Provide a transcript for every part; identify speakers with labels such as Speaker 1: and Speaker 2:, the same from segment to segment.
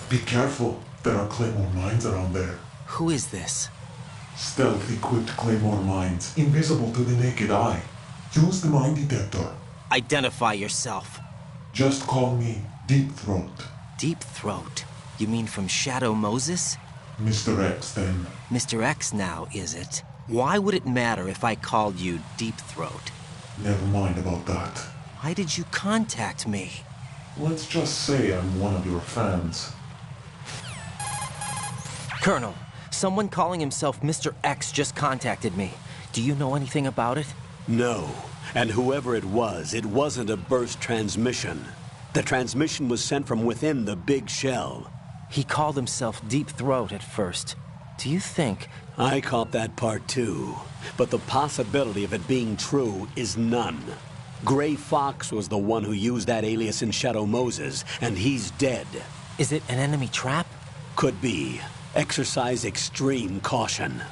Speaker 1: Be careful. There are claymore mines around there.
Speaker 2: Who is this?
Speaker 1: Stealth-equipped claymore mines, invisible to the naked eye. Use the mine detector.
Speaker 2: Identify yourself.
Speaker 1: Just call me Deep Throat.
Speaker 2: Deep Throat? You mean from Shadow Moses?
Speaker 1: Mr. X, then.
Speaker 2: Mr. X now, is it? Why would it matter if I called you Deep Throat?
Speaker 1: Never mind about that.
Speaker 2: Why did you contact me?
Speaker 1: Let's just say I'm one of your fans.
Speaker 2: Colonel, someone calling himself Mr. X just contacted me. Do you know anything about it?
Speaker 3: No. And whoever it wasn't a burst transmission. The transmission was sent from within the big shell.
Speaker 2: He called himself Deep Throat at first. Do you think...
Speaker 3: I caught that part too. But the possibility of it being true is none. Gray Fox was the one who used that alias in Shadow Moses, and he's dead.
Speaker 2: Is it an enemy trap?
Speaker 3: Could be. Exercise extreme caution.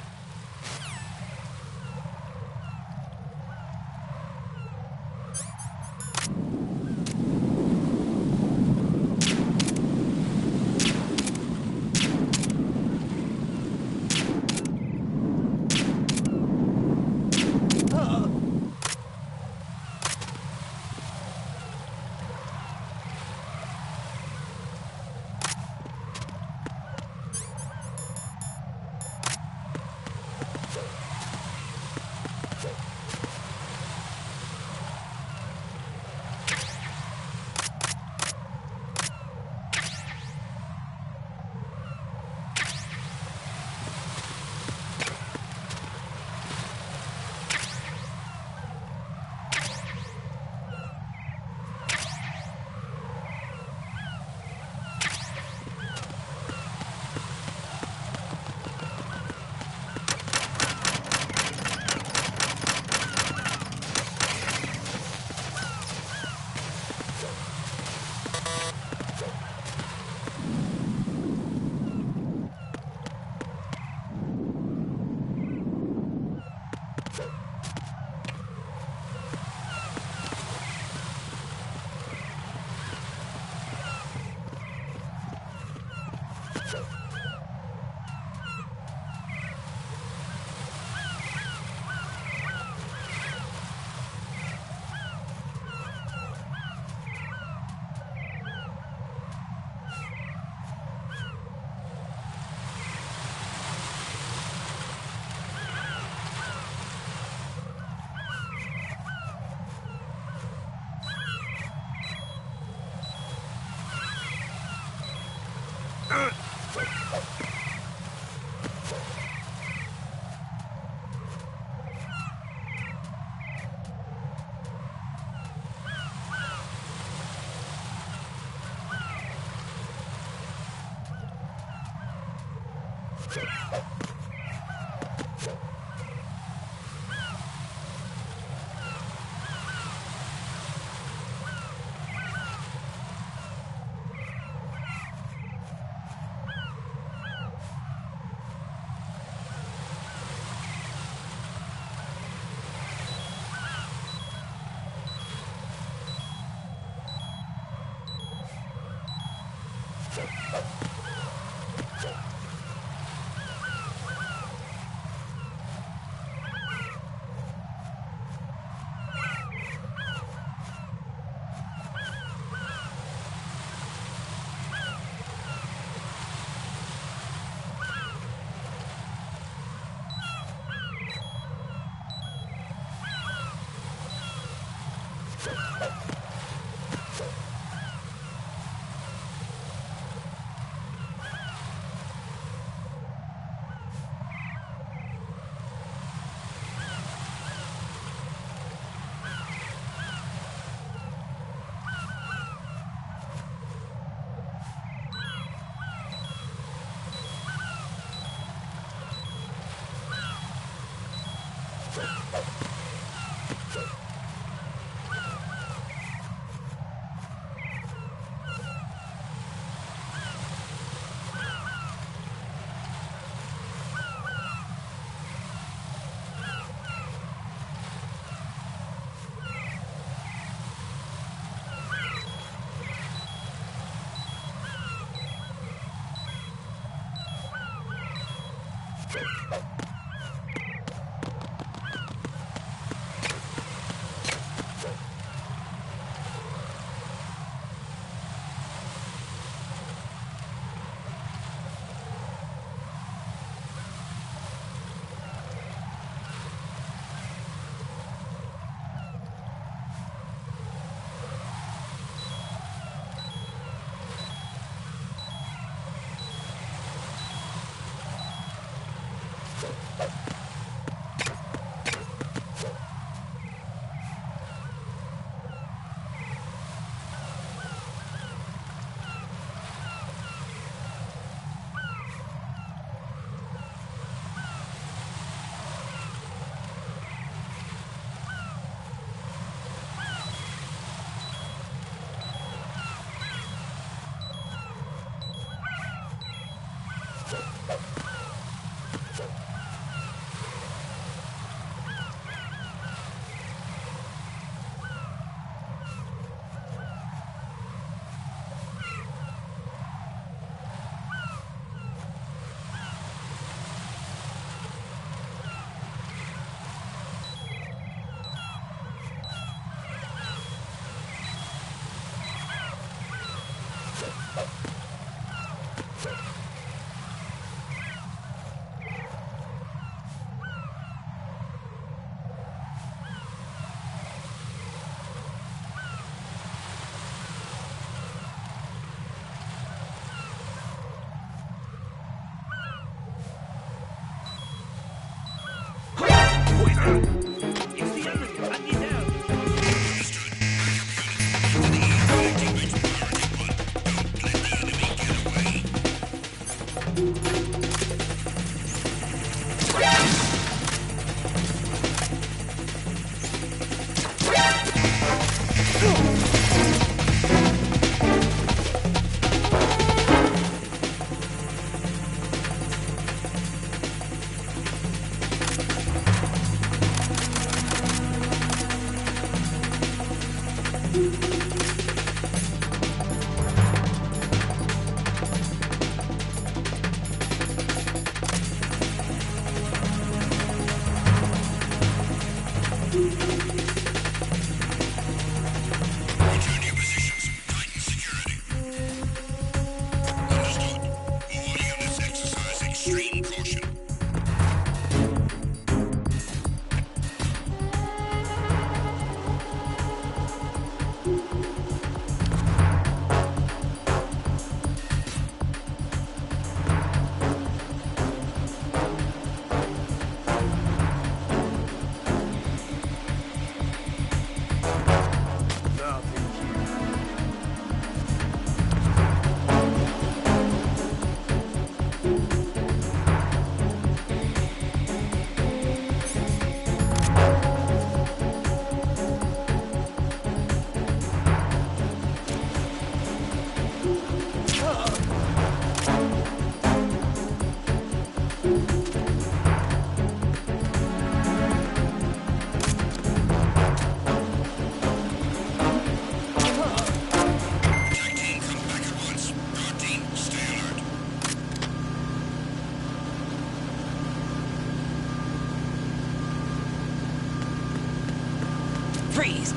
Speaker 2: Freeze!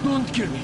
Speaker 4: Don't kill me.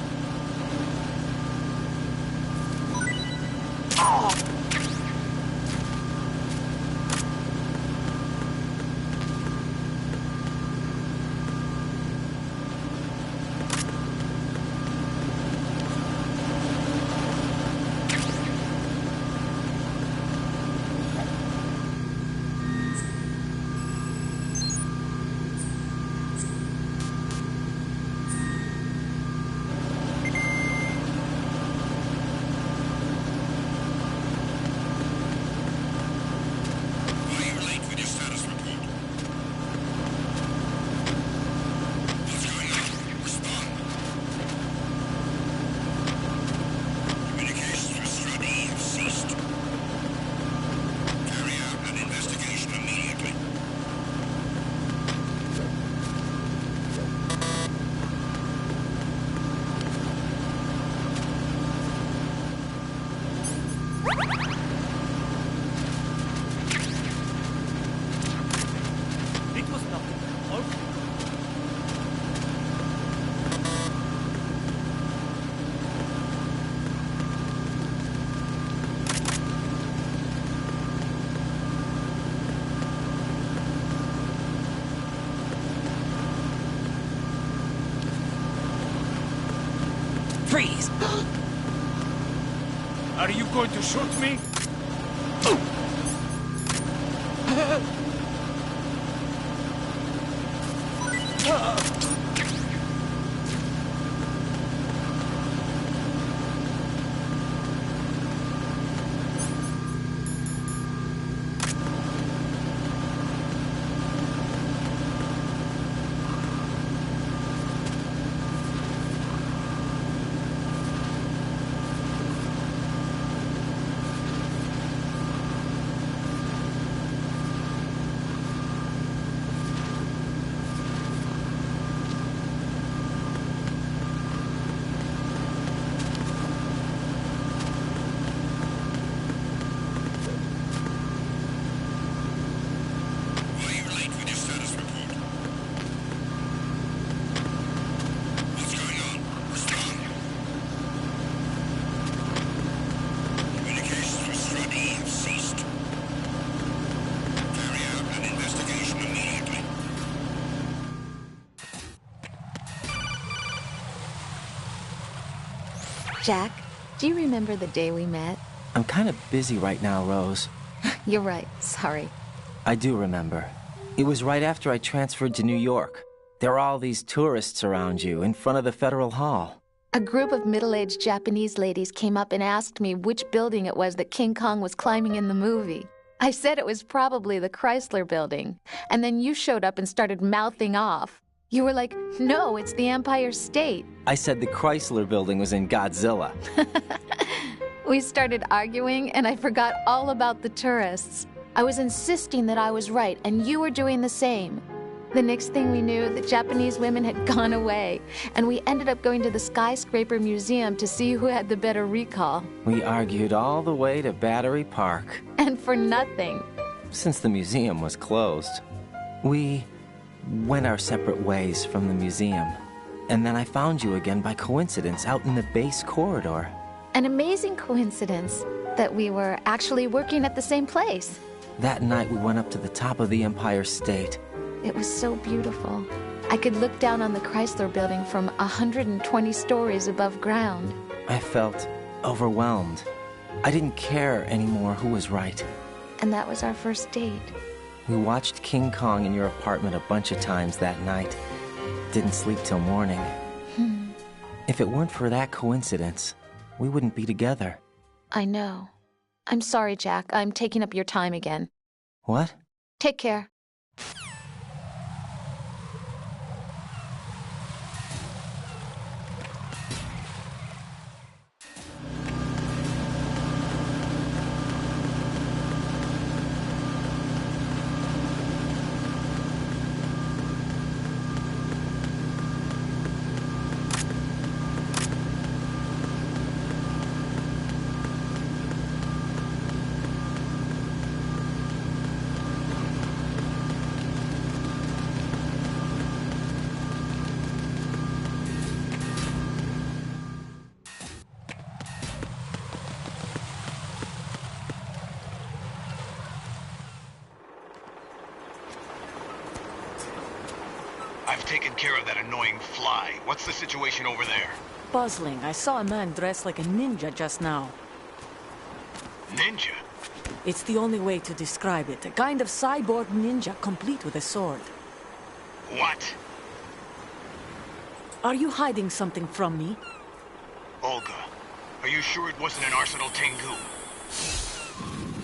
Speaker 2: Freeze!
Speaker 4: Are you going to shoot me?
Speaker 5: Jack, do you remember the day we met?
Speaker 2: I'm kind of busy right now, Rose.
Speaker 5: You're right, sorry.
Speaker 2: I do remember. It was right after I transferred to New York. There were all these tourists around you in front of the Federal Hall.
Speaker 5: A group of middle-aged Japanese ladies came up and asked me which building it was that King Kong was climbing in the movie. I said it was probably the Chrysler Building, and then you showed up and started mouthing off. You were like, no, it's the Empire State.
Speaker 2: I said the Chrysler Building was in Godzilla.
Speaker 5: We started arguing, and I forgot all about the tourists. I was insisting that I was right, and you were doing the same. The next thing we knew, the Japanese women had gone away, and we ended up going to the Skyscraper Museum to see who had the better recall.
Speaker 2: We argued all the way to Battery Park.
Speaker 5: And for nothing.
Speaker 2: Since the museum was closed, we went our separate ways from the museum. And then I found you again by coincidence out in the base corridor.
Speaker 5: An amazing coincidence that we were actually working at the same place.
Speaker 2: That night we went up to the top of the Empire State.
Speaker 5: It was so beautiful. I could look down on the Chrysler Building from 120 stories above ground.
Speaker 2: I felt overwhelmed. I didn't care anymore who was right.
Speaker 5: And that was our first date.
Speaker 2: We watched King Kong in your apartment a bunch of times that night. Didn't sleep till morning. If it weren't for that coincidence, we wouldn't be together.
Speaker 5: I know. I'm sorry, Jack. I'm taking up your time again.
Speaker 2: What?
Speaker 5: Take care.
Speaker 6: I've taken care of that annoying fly. What's the situation over there?
Speaker 7: Puzzling. I saw a man dressed like a ninja just now.
Speaker 6: Ninja?
Speaker 7: It's the only way to describe it. A kind of cyborg ninja, complete with a sword.
Speaker 6: What?
Speaker 7: Are you hiding something from me?
Speaker 6: Olga, are you sure it wasn't an Arsenal Tengu?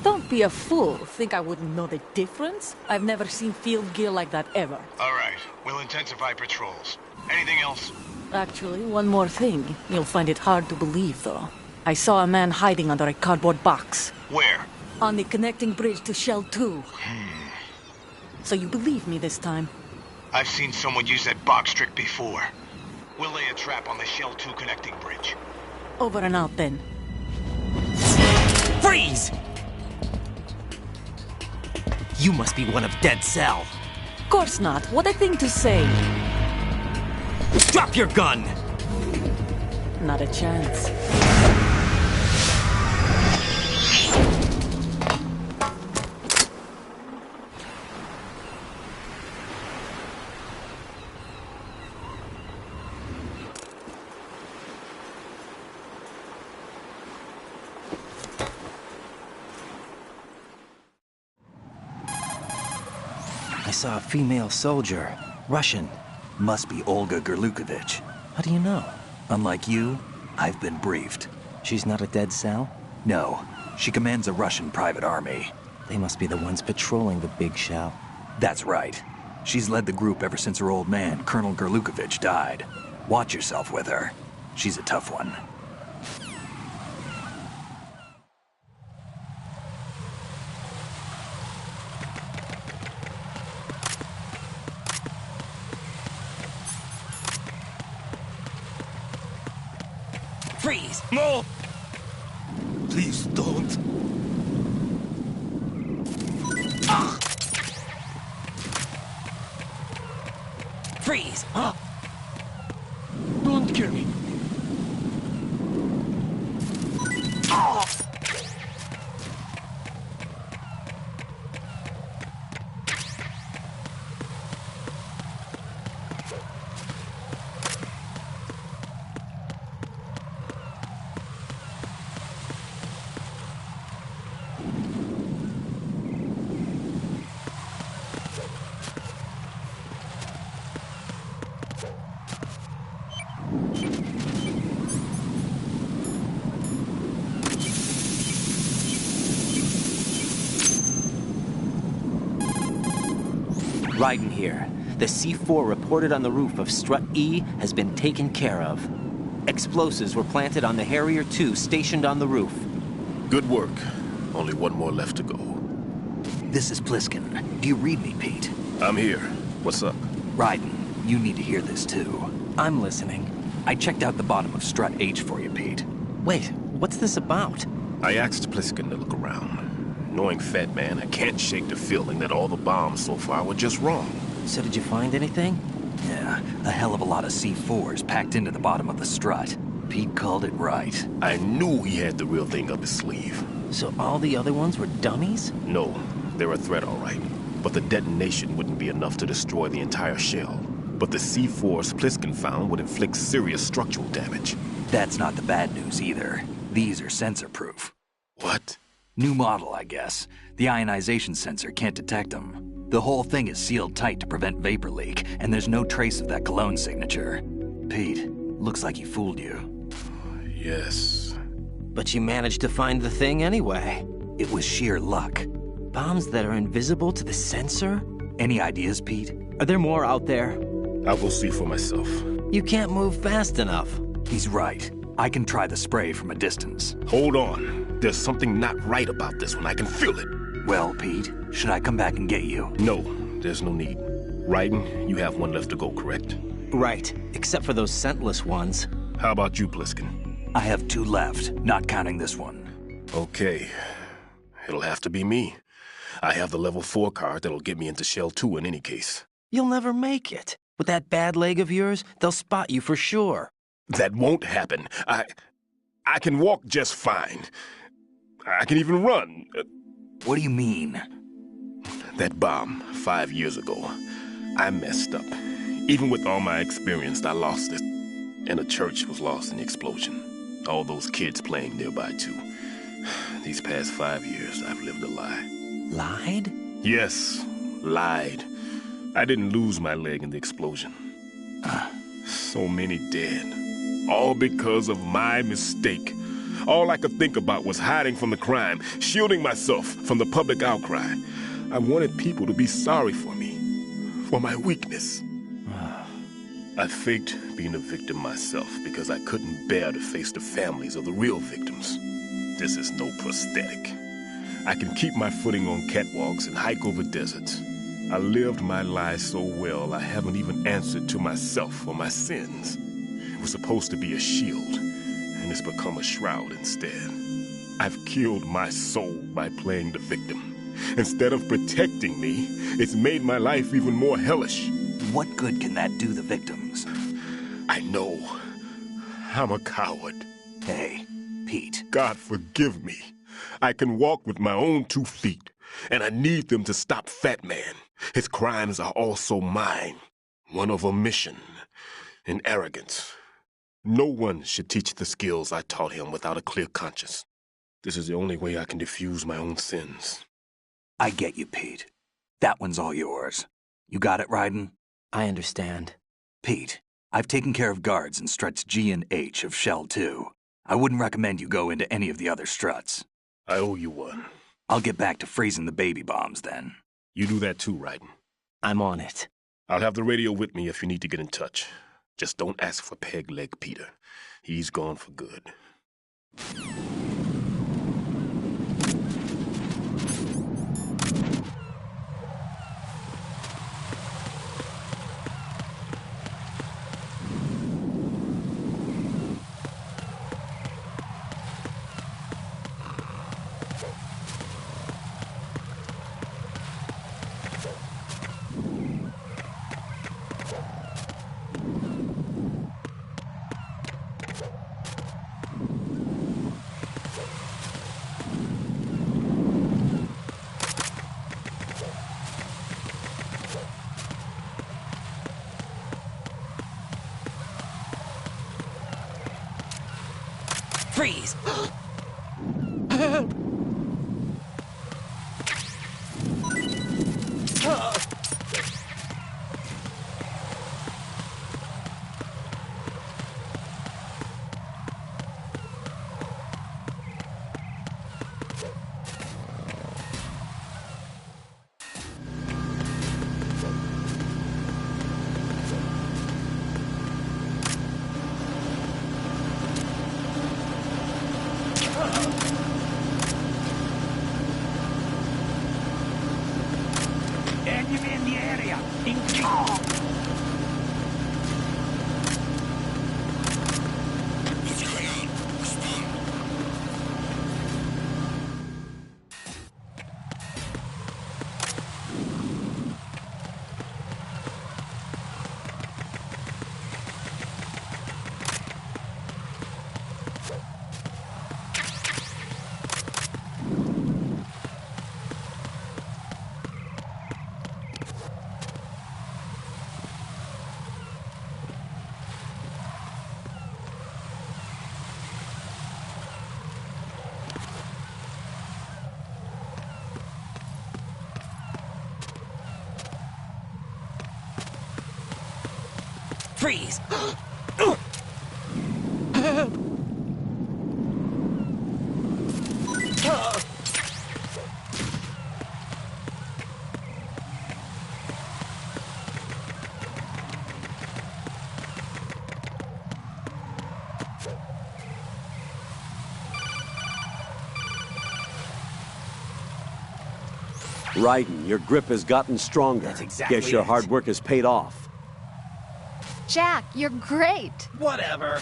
Speaker 7: Don't be a fool. Think I wouldn't know the difference? I've never seen field gear like that ever.
Speaker 6: All right, we'll intensify patrols. Anything else?
Speaker 7: Actually, one more thing. You'll find it hard to believe, though. I saw a man hiding under a cardboard box.
Speaker 6: Where?
Speaker 7: On the connecting bridge to Shell 2. So you believe me this time?
Speaker 6: I've seen someone use that box trick before. We'll lay a trap on the Shell 2 connecting bridge.
Speaker 7: Over and out, then.
Speaker 2: Freeze! You must be one of Dead Cell.
Speaker 7: Course not. What a thing to say.
Speaker 2: Drop your gun!
Speaker 7: Not a chance.
Speaker 2: I saw a female soldier. Russian.
Speaker 8: Must be Olga Gurlukovich.
Speaker 2: How do you know?
Speaker 8: Unlike you, I've been briefed.
Speaker 2: She's not a Dead Cell?
Speaker 8: No, she commands a Russian private army.
Speaker 2: They must be the ones patrolling the Big Shell.
Speaker 8: That's right. She's led the group ever since her old man, Colonel Gurlukovich, died. Watch yourself with her. She's a tough one.
Speaker 2: Freeze!
Speaker 1: No! Please don't.
Speaker 2: Freeze!
Speaker 4: Don't kill me.
Speaker 2: Raiden here. The C4 reported on the roof of Strut E has been taken care of. Explosives were planted on the Harrier 2 stationed on the roof.
Speaker 9: Good work. Only one more left to go.
Speaker 8: This is Pliskin. Do you read me, Pete?
Speaker 9: I'm here. What's up?
Speaker 8: Raiden, you need to hear this too.
Speaker 2: I'm listening.
Speaker 8: I checked out the bottom of Strut H for you, Pete.
Speaker 2: Wait, what's this about?
Speaker 9: I asked Pliskin to look around. Knowing Fat Man, I can't shake the feeling that all the bombs so far were just wrong.
Speaker 2: So did you find anything?
Speaker 8: Yeah, a hell of a lot of C4s packed into the bottom of the strut. Pete called it right.
Speaker 9: I knew he had the real thing up his sleeve.
Speaker 2: So all the other ones were dummies?
Speaker 9: No, they're a threat, all right. But the detonation wouldn't be enough to destroy the entire shell. But the C4s Pliskin found would inflict serious structural damage.
Speaker 8: That's not the bad news either. These are sensor-proof.
Speaker 9: What?
Speaker 8: New model, I guess. The ionization sensor can't detect them. The whole thing is sealed tight to prevent vapor leak, and there's no trace of that cologne signature. Pete, looks like he fooled you.
Speaker 9: Yes.
Speaker 2: But you managed to find the thing anyway.
Speaker 8: It was sheer luck.
Speaker 2: Bombs that are invisible to the sensor?
Speaker 8: Any ideas, Pete?
Speaker 2: Are there more out there?
Speaker 9: I'll go see for myself.
Speaker 2: You can't move fast enough.
Speaker 8: He's right. I can try the spray from a distance.
Speaker 9: Hold on. There's something not right about this one. I can feel it.
Speaker 8: Well, Pete, should I come back and get you?
Speaker 9: No, there's no need. Raiden, you have one left to go, correct?
Speaker 2: Right, except for those scentless ones.
Speaker 9: How about you, Pliskin?
Speaker 8: I have 2 left, not counting this one.
Speaker 9: Okay. It'll have to be me. I have the level 4 card that'll get me into Shell 2 in any case.
Speaker 2: You'll never make it. With that bad leg of yours, they'll spot you for sure.
Speaker 9: That won't happen. I can walk just fine. I can even run.
Speaker 8: What do you mean?
Speaker 9: That bomb 5 years ago, I messed up. Even with all my experience, I lost it. And the church was lost in the explosion. All those kids playing nearby, too. These past 5 years, I've lived a lie.
Speaker 2: Lied?
Speaker 9: Yes, lied. I didn't lose my leg in the explosion. So many dead. All because of my mistake. All I could think about was hiding from the crime, shielding myself from the public outcry. I wanted people to be sorry for me, for my weakness. I faked being a victim myself because I couldn't bear to face the families of the real victims. This is no prosthetic. I can keep my footing on catwalks and hike over deserts. I lived my life so well I haven't even answered to myself for my sins. It was supposed to be a shield, and it's become a shroud instead. I've killed my soul by playing the victim. Instead of protecting me, it's made my life even more hellish.
Speaker 8: What good can that do the victims?
Speaker 9: I know. I'm a coward.
Speaker 8: Hey, Pete.
Speaker 9: God forgive me. I can walk with my own 2 feet, and I need them to stop Fat Man. His crimes are also mine. One of omission and arrogance. No one should teach the skills I taught him without a clear conscience. This is the only way I can diffuse my own sins.
Speaker 8: I get you, Pete. That one's all yours. You got it, Raiden?
Speaker 2: I understand.
Speaker 8: Pete, I've taken care of guards in struts G and H of Shell 2. I wouldn't recommend you go into any of the other struts.
Speaker 9: I owe you one.
Speaker 8: I'll get back to freezing the baby bombs then.
Speaker 9: You do that too, Raiden.
Speaker 2: I'm on it.
Speaker 9: I'll have the radio with me if you need to get in touch. Just don't ask for Peg Leg Peter. He's gone for good.
Speaker 2: Freeze!
Speaker 7: Freeze!
Speaker 3: Raiden, your grip has gotten stronger.
Speaker 10: That's exactly
Speaker 3: Guess your
Speaker 10: it.
Speaker 3: hard work has paid off.
Speaker 5: Jack, you're great.
Speaker 10: Whatever.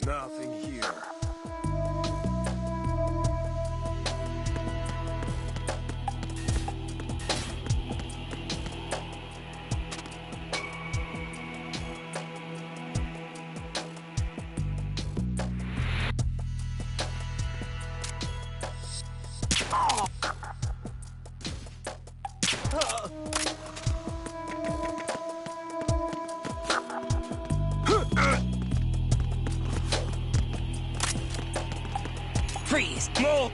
Speaker 9: Nothing here.
Speaker 7: Freeze!
Speaker 9: No!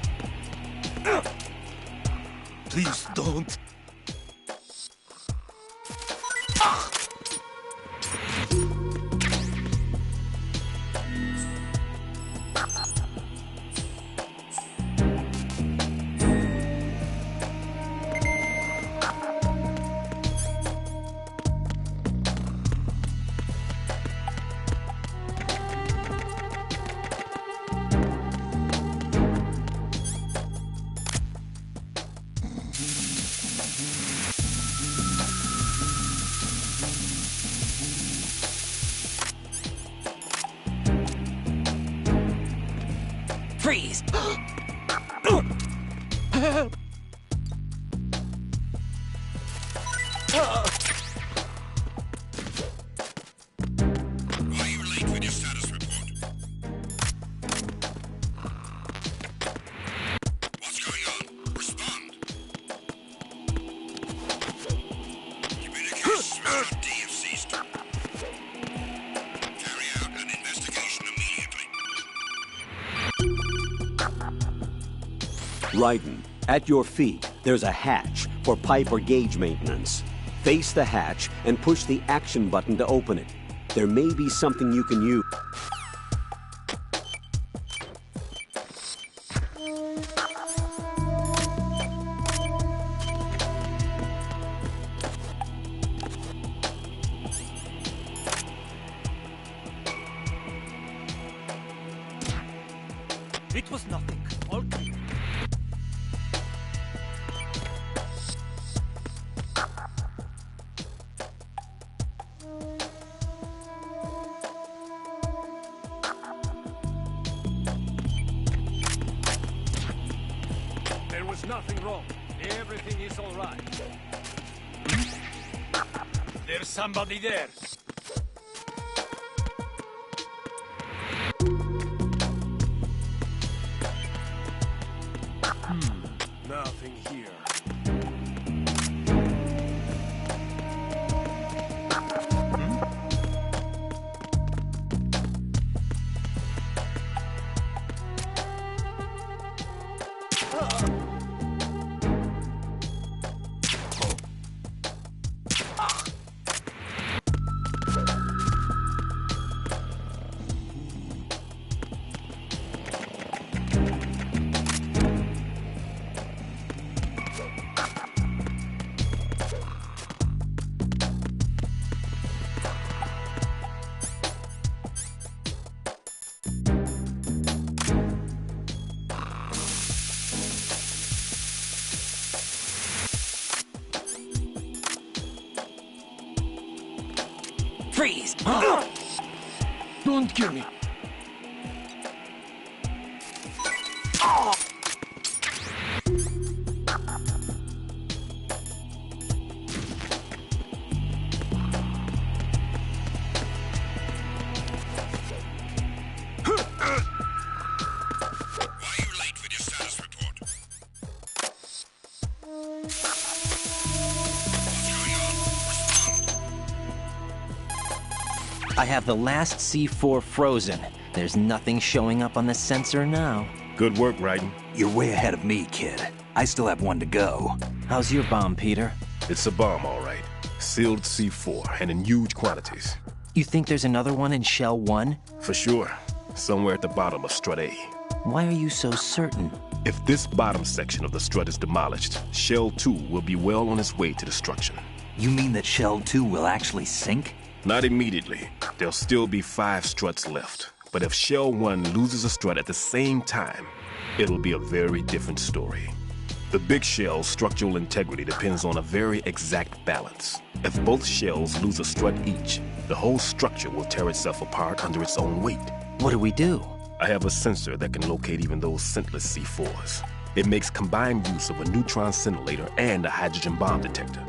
Speaker 9: Please don't.
Speaker 7: Freeze!
Speaker 11: Why are you late with your status report? What's going on? Respond. Communications with DFC stop. Carry out an investigation immediately.
Speaker 3: Raiden, at your feet, there's a hatch for pipe or gauge maintenance. Face the hatch and push the action button to open it. There may be something you can use.
Speaker 10: It was nothing. All clear.
Speaker 4: There was nothing wrong. Everything is all right. There's somebody there.
Speaker 9: Nothing here.
Speaker 2: Freeze!
Speaker 10: Don't kill me.
Speaker 11: Why are you late with your status report? What's going on? Respond.
Speaker 2: I have the last C4 frozen. There's nothing showing up on the sensor now.
Speaker 9: Good work, Raiden.
Speaker 8: You're way ahead of me, kid. I still have one to go.
Speaker 2: How's your bomb, Peter?
Speaker 9: It's a bomb, all right. Sealed C4, and in huge quantities.
Speaker 2: You think there's another one in Shell 1?
Speaker 9: For sure. Somewhere at the bottom of Strut A.
Speaker 2: Why are you so certain?
Speaker 9: If this bottom section of the strut is demolished, Shell 2 will be well on its way to destruction.
Speaker 8: You mean that Shell 2 will actually sink?
Speaker 9: Not immediately. There'll still be 5 struts left. But if Shell 1 loses a strut at the same time, it'll be a very different story. The big shell's structural integrity depends on a very exact balance. If both shells lose a strut each, the whole structure will tear itself apart under its own weight.
Speaker 2: What do we do?
Speaker 9: I have a sensor that can locate even those scentless C4s. It makes combined use of a neutron scintillator and a hydrogen bomb detector.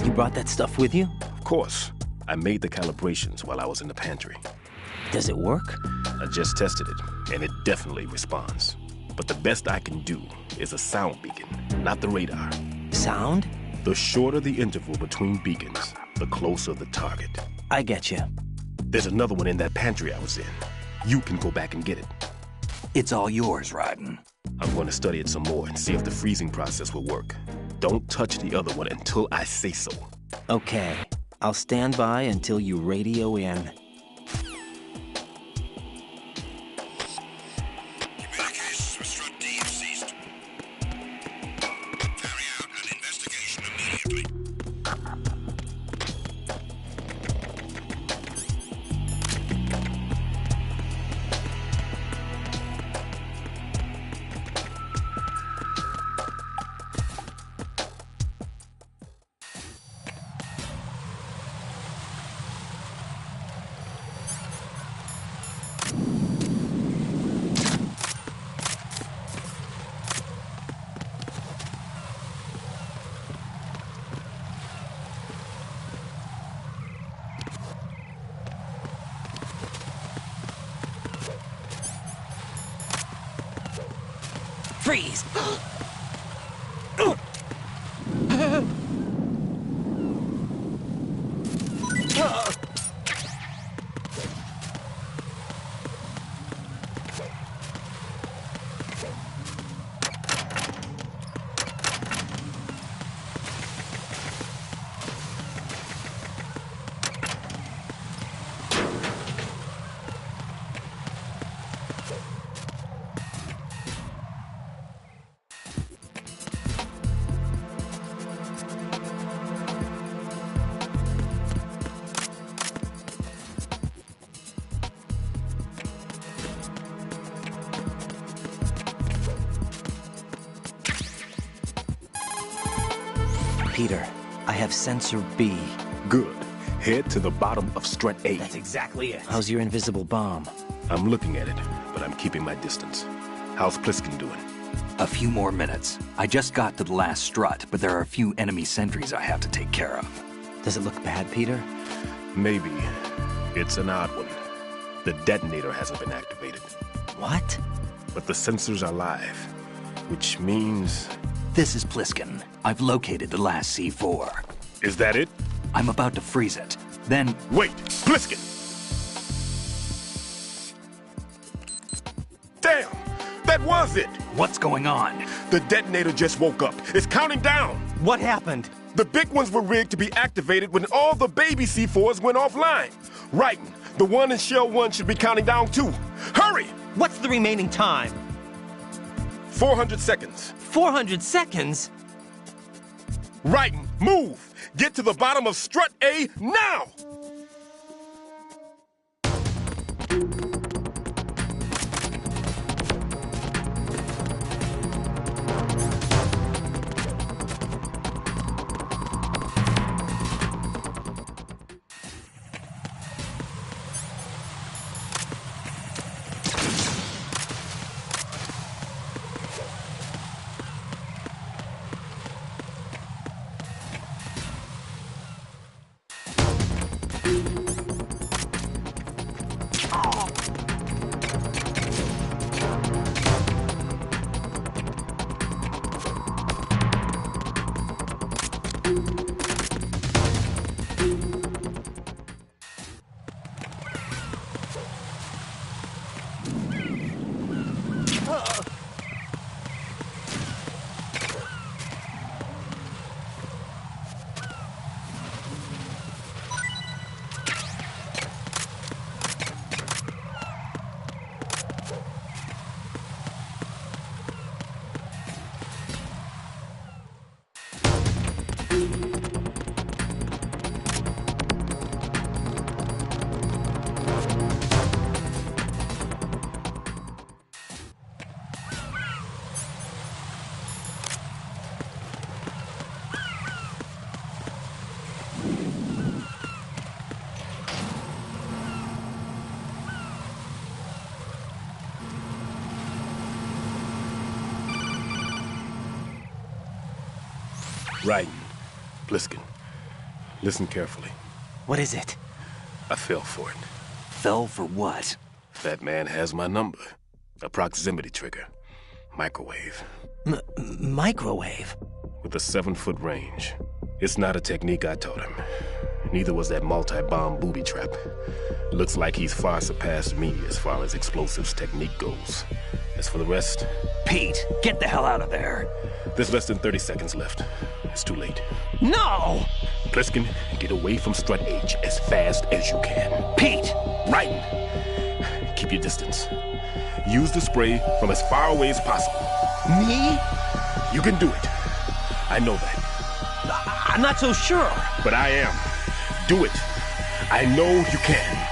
Speaker 2: You brought that stuff with you?
Speaker 9: Of course. I made the calibrations while I was in the pantry.
Speaker 2: Does it work?
Speaker 9: I just tested it, and it definitely responds. But the best I can do is a sound beacon, not the radar.
Speaker 2: Sound?
Speaker 9: The shorter the interval between beacons, the closer the target.
Speaker 2: I get you.
Speaker 9: There's another one in that pantry I was in. You can go back and get it.
Speaker 8: It's all yours, Raiden.
Speaker 9: I'm going to study it some more and see if the freezing process will work. Don't touch the other one until I say so.
Speaker 2: Okay. I'll stand by until you radio in.
Speaker 11: Communications with Strut D have ceased. Carry out an investigation immediately.
Speaker 2: Freeze! Peter, I have sensor B.
Speaker 9: Good. Head to the bottom of Strut A.
Speaker 2: That's exactly it. How's your invisible bomb?
Speaker 9: I'm looking at it, but I'm keeping my distance. How's Pliskin doing?
Speaker 8: A few more minutes. I just got to the last strut, but there are a few enemy sentries I have to take care of.
Speaker 2: Does it look bad, Peter?
Speaker 9: Maybe. It's an odd one. The detonator hasn't been activated.
Speaker 2: What?
Speaker 9: But the sensors are live, which means...
Speaker 8: This is Pliskin. I've located the last C4.
Speaker 9: Is that it?
Speaker 8: I'm about to freeze it. Then...
Speaker 9: Wait! Pliskin! Damn! That was it!
Speaker 8: What's going on?
Speaker 9: The detonator just woke up. It's counting down!
Speaker 2: What happened?
Speaker 9: The big ones were rigged to be activated when all the baby C4s went offline. Raiden, the one in Shell 1 should be counting down too. Hurry!
Speaker 2: What's the remaining time?
Speaker 9: 400 seconds.
Speaker 2: 400 seconds?
Speaker 9: Raiden, move! Get to the bottom of Strut A now! Raiden, Pliskin, listen carefully.
Speaker 2: What is it?
Speaker 9: I fell for it.
Speaker 8: Fell for what?
Speaker 9: That man has my number. A proximity trigger. Microwave.
Speaker 2: Microwave?
Speaker 9: With a 7-foot range. It's not a technique I taught him. Neither was that multi-bomb booby trap. Looks like he's far surpassed me as far as explosives technique goes. As for the rest...
Speaker 8: Pete, get the hell out of there!
Speaker 9: There's less than 30 seconds left. It's too late.
Speaker 8: No!
Speaker 9: Pliskin, get away from Strut H as fast as you can.
Speaker 8: Pete!
Speaker 9: Raiden, keep your distance. Use the spray from as far away as possible.
Speaker 8: Me?
Speaker 9: You can do it. I know that.
Speaker 8: I'm not so sure.
Speaker 9: But I am. Do it. I know you can.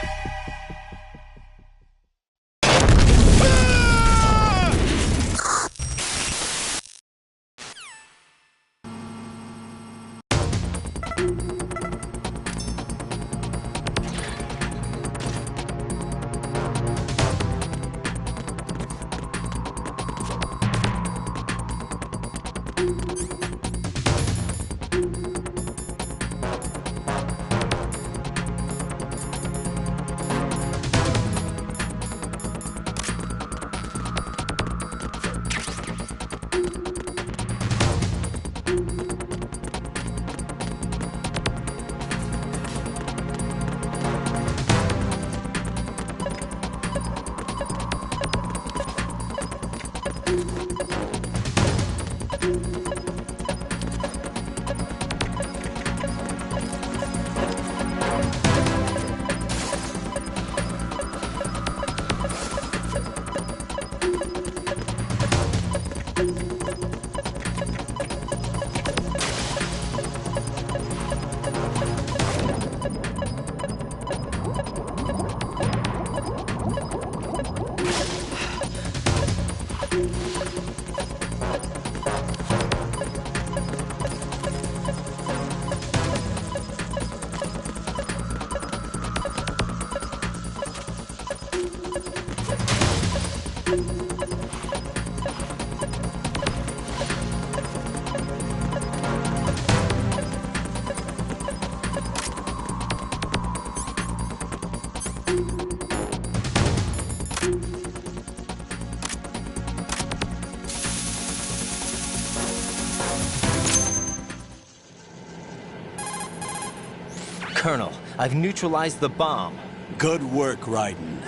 Speaker 2: Colonel, I've neutralized the bomb.
Speaker 3: Good work, Raiden.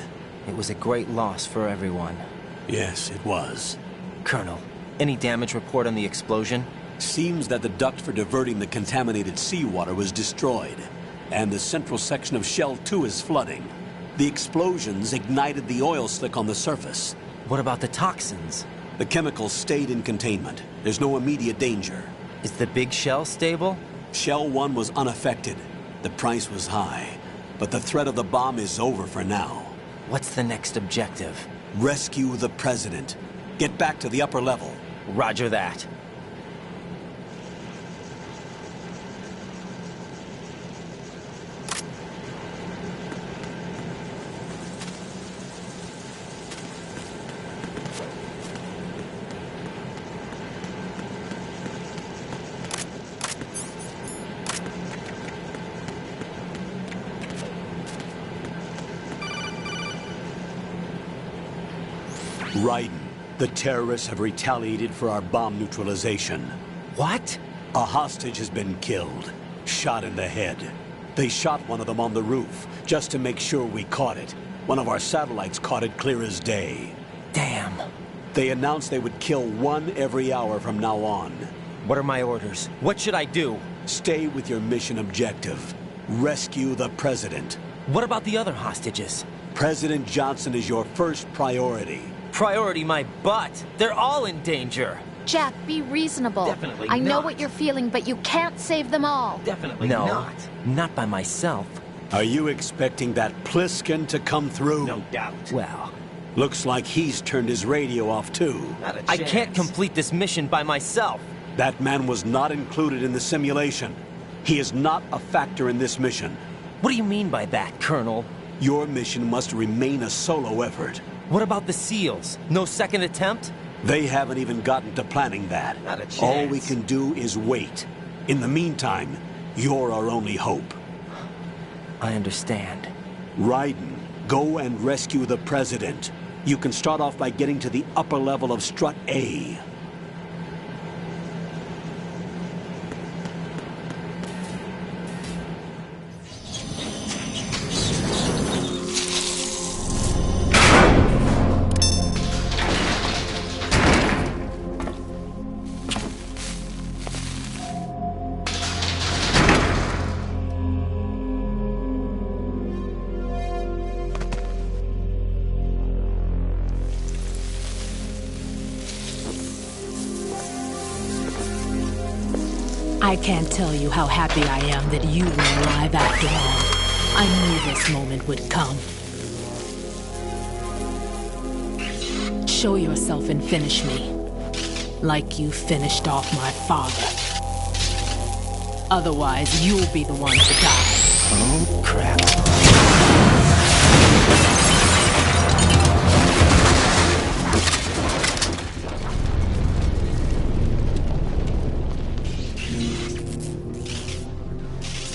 Speaker 2: It was a great loss for everyone.
Speaker 3: Yes, it was.
Speaker 2: Colonel, any damage report on the explosion?
Speaker 3: Seems that the duct for diverting the contaminated seawater was destroyed, and the central section of Shell 2 is flooding. The explosions ignited the oil slick on the surface.
Speaker 2: What about the toxins?
Speaker 3: The chemicals stayed in containment. There's no immediate danger.
Speaker 2: Is the big shell stable?
Speaker 3: Shell 1 was unaffected. The price was high, but the threat of the bomb is over for now.
Speaker 2: What's the next objective?
Speaker 3: Rescue the President. Get back to the upper level.
Speaker 2: Roger that.
Speaker 3: Raiden, the terrorists have retaliated for our bomb neutralization.
Speaker 2: What?
Speaker 3: A hostage has been killed, shot in the head. They shot one of them on the roof, just to make sure we caught it. One of our satellites caught it clear as day.
Speaker 2: Damn.
Speaker 3: They announced they would kill one every hour from now on.
Speaker 2: What are my orders? What should I do?
Speaker 3: Stay with your mission objective. Rescue the president.
Speaker 2: What about the other hostages?
Speaker 3: President Johnson is your first priority.
Speaker 2: Priority my butt. They're all in danger.
Speaker 5: Jack, be reasonable.
Speaker 2: Definitely
Speaker 5: I know
Speaker 2: not.
Speaker 5: what you're feeling, but you can't save them all.
Speaker 2: Definitely not. Not by myself.
Speaker 3: Are you expecting that Pliskin to come through?
Speaker 2: No doubt. Well,
Speaker 3: looks like he's turned his radio off too.
Speaker 2: not a chance. I can't complete this mission by myself.
Speaker 3: That man was not included in the simulation. He is not a factor in this mission.
Speaker 2: What do you mean by that, Colonel?
Speaker 3: Your mission must remain a solo effort.
Speaker 2: What about the SEALs? No second attempt?
Speaker 3: They haven't even gotten to planning that.
Speaker 2: Not a chance.
Speaker 3: All we can do is wait. In the meantime, you're our only hope.
Speaker 2: I understand.
Speaker 3: Raiden, go and rescue the president. You can start off by getting to the upper level of Strut A.
Speaker 12: I can't tell you how happy I am that you were alive after all. I knew this moment would come. Show yourself and finish me. Like you finished off my father. Otherwise, you'll be the one to die.
Speaker 2: Oh, crap.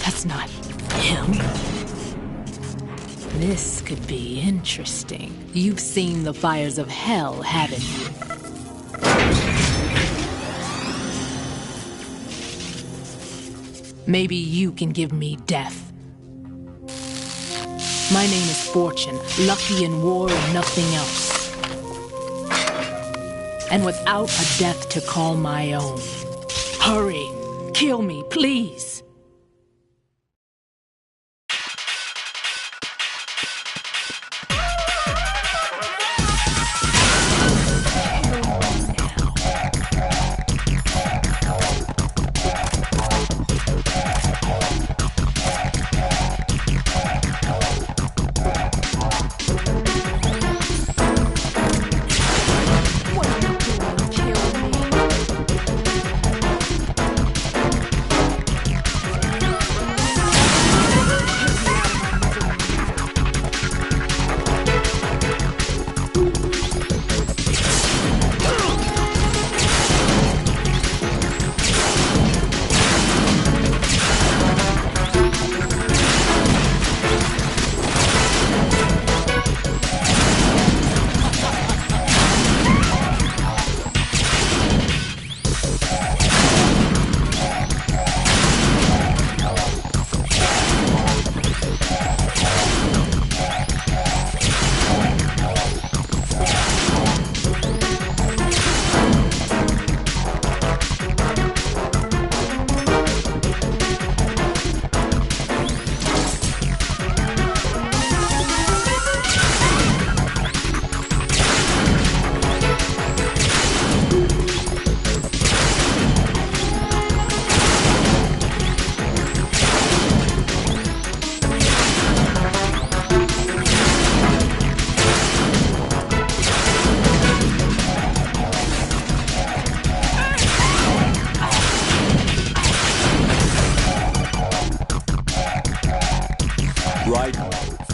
Speaker 12: That's not him. This could be interesting. You've seen the fires of hell, haven't you? Maybe you can give me death. My name is Fortune, lucky in war and nothing else. And without a death to call my own. Hurry, kill me, please.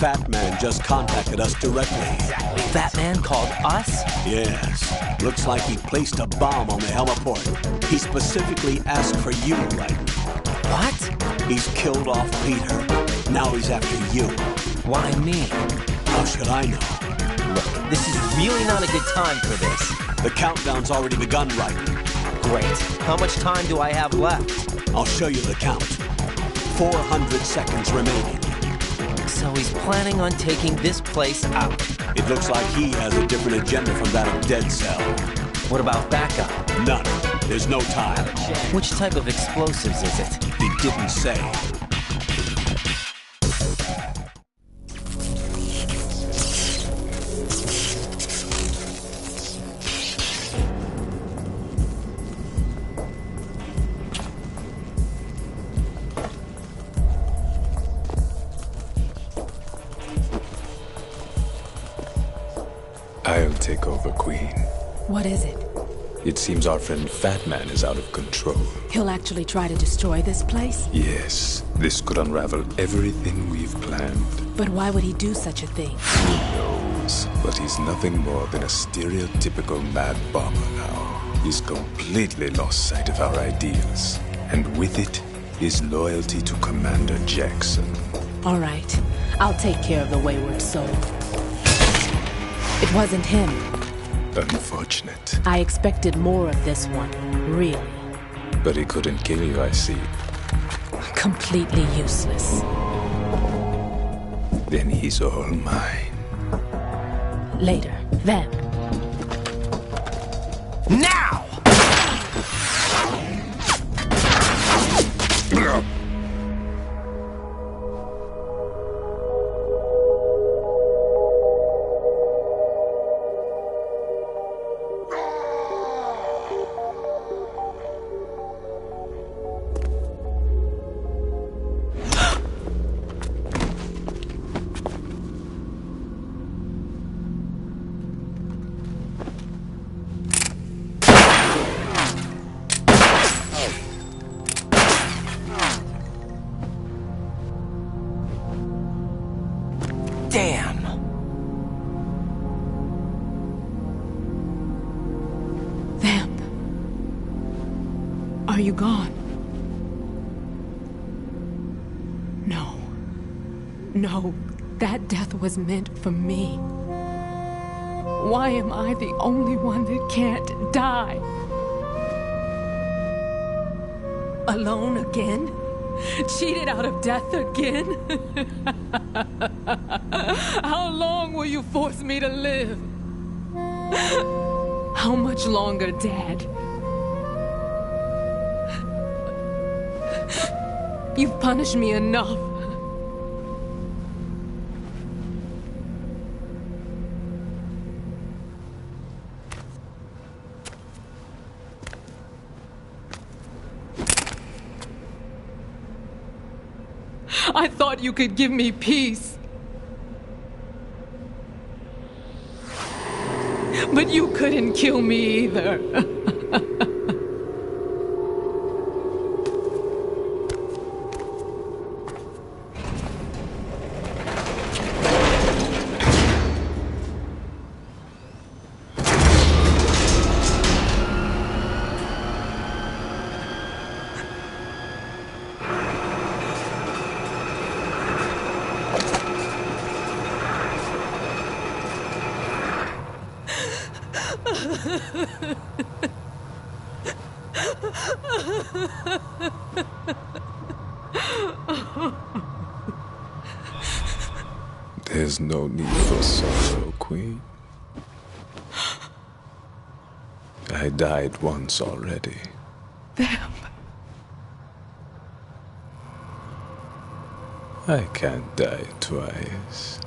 Speaker 3: Fat Man just contacted us directly.
Speaker 2: Fat Man called us?
Speaker 3: Yes. Looks like he placed a bomb on the heliport. He specifically asked for you, Raiden.
Speaker 2: What?
Speaker 3: He's killed off Peter. Now he's after you.
Speaker 2: Why me?
Speaker 3: How should I know?
Speaker 2: look, this is really not a good time for this.
Speaker 3: The countdown's already begun, Ryder.
Speaker 2: Great. How much time do I have left?
Speaker 3: I'll show you the count. 400 seconds remaining.
Speaker 2: So he's planning on taking this place out.
Speaker 3: It looks like he has a different agenda from that of Dead Cell.
Speaker 2: What about backup?
Speaker 3: None. There's no time.
Speaker 2: Which type of explosives is it?
Speaker 3: He didn't say.
Speaker 13: I'll take over, Queen.
Speaker 12: What is it?
Speaker 13: It seems our friend Fat Man is out of control.
Speaker 12: He'll actually try to destroy this place?
Speaker 13: Yes, this could unravel everything we've planned.
Speaker 12: But why would he do such a thing?
Speaker 13: Who knows? But he's nothing more than a stereotypical mad bomber now. He's completely lost sight of our ideals. And with it, his loyalty to Commander Jackson.
Speaker 12: All right. I'll take care of the wayward soul. It wasn't him.
Speaker 13: Unfortunate.
Speaker 12: I expected more of this one, really.
Speaker 13: But he couldn't kill you, I see.
Speaker 12: Completely useless.
Speaker 13: Then he's all mine.
Speaker 12: Later, then.
Speaker 2: Now! Damn!
Speaker 12: Vamp. Are you gone? No. No, that death was meant for me. Why am I the only one that can't die? Alone again? Cheated out of death again? How long will you force me to live? How much longer, Dad? You've punished me enough. I thought you could give me peace. But you couldn't kill me either.
Speaker 13: There's no need for sorrow, Queen. I died once already.
Speaker 12: Vamp.
Speaker 13: I can't die twice.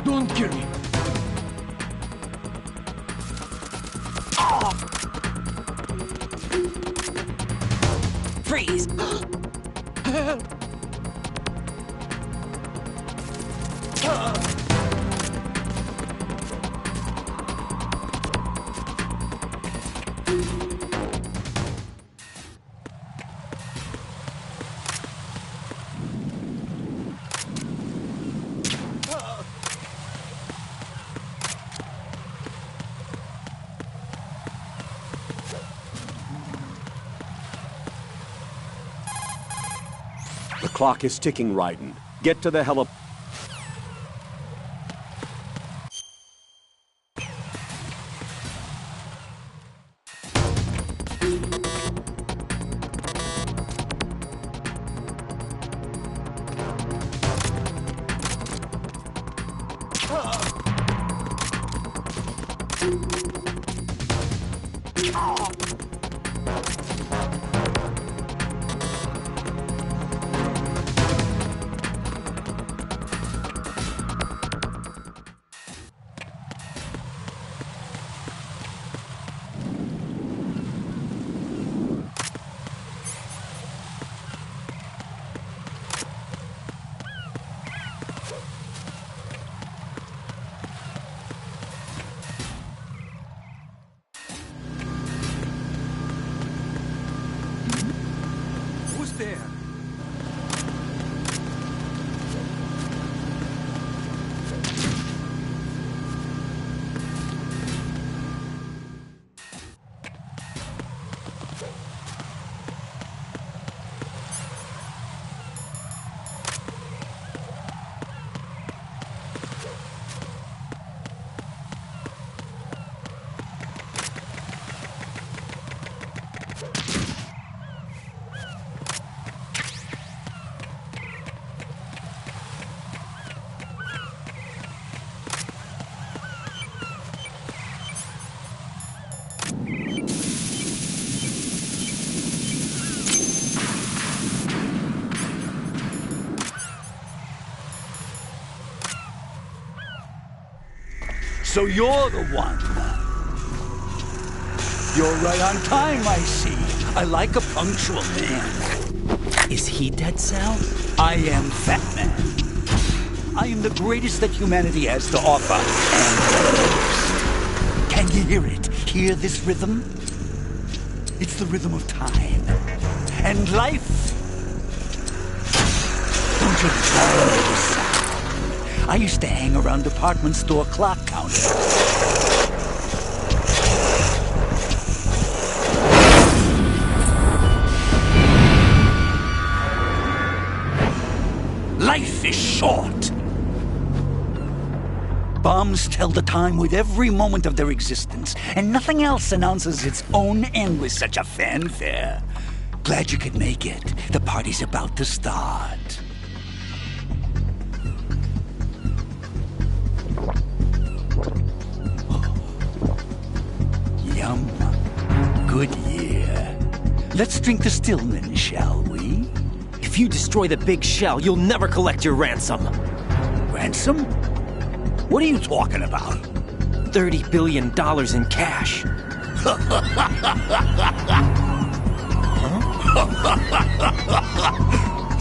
Speaker 10: Don't kill me.
Speaker 2: Freeze!
Speaker 10: Help!
Speaker 3: The clock is ticking, Raiden. Get to the heli...
Speaker 4: Who's there?
Speaker 14: So you're the one. You're right on time, I see. I like a punctual man.
Speaker 2: Is he Dead Cell?
Speaker 14: I am Fat Man. I am the greatest that humanity has to offer, and the most. Can you hear it? Hear this rhythm? It's the rhythm of time. And life. Don't you love this sound? I used to hang around department store clock counters. Life is short. Bombs tell the time with every moment of their existence, and nothing else announces its own end with such a fanfare. Glad you could make it. The party's about to start. Yum. Good year. Let's drink the Stillman, shall we?
Speaker 2: If you destroy the big shell, you'll never collect your ransom.
Speaker 14: Ransom? What are you talking about?
Speaker 2: $30 billion in cash.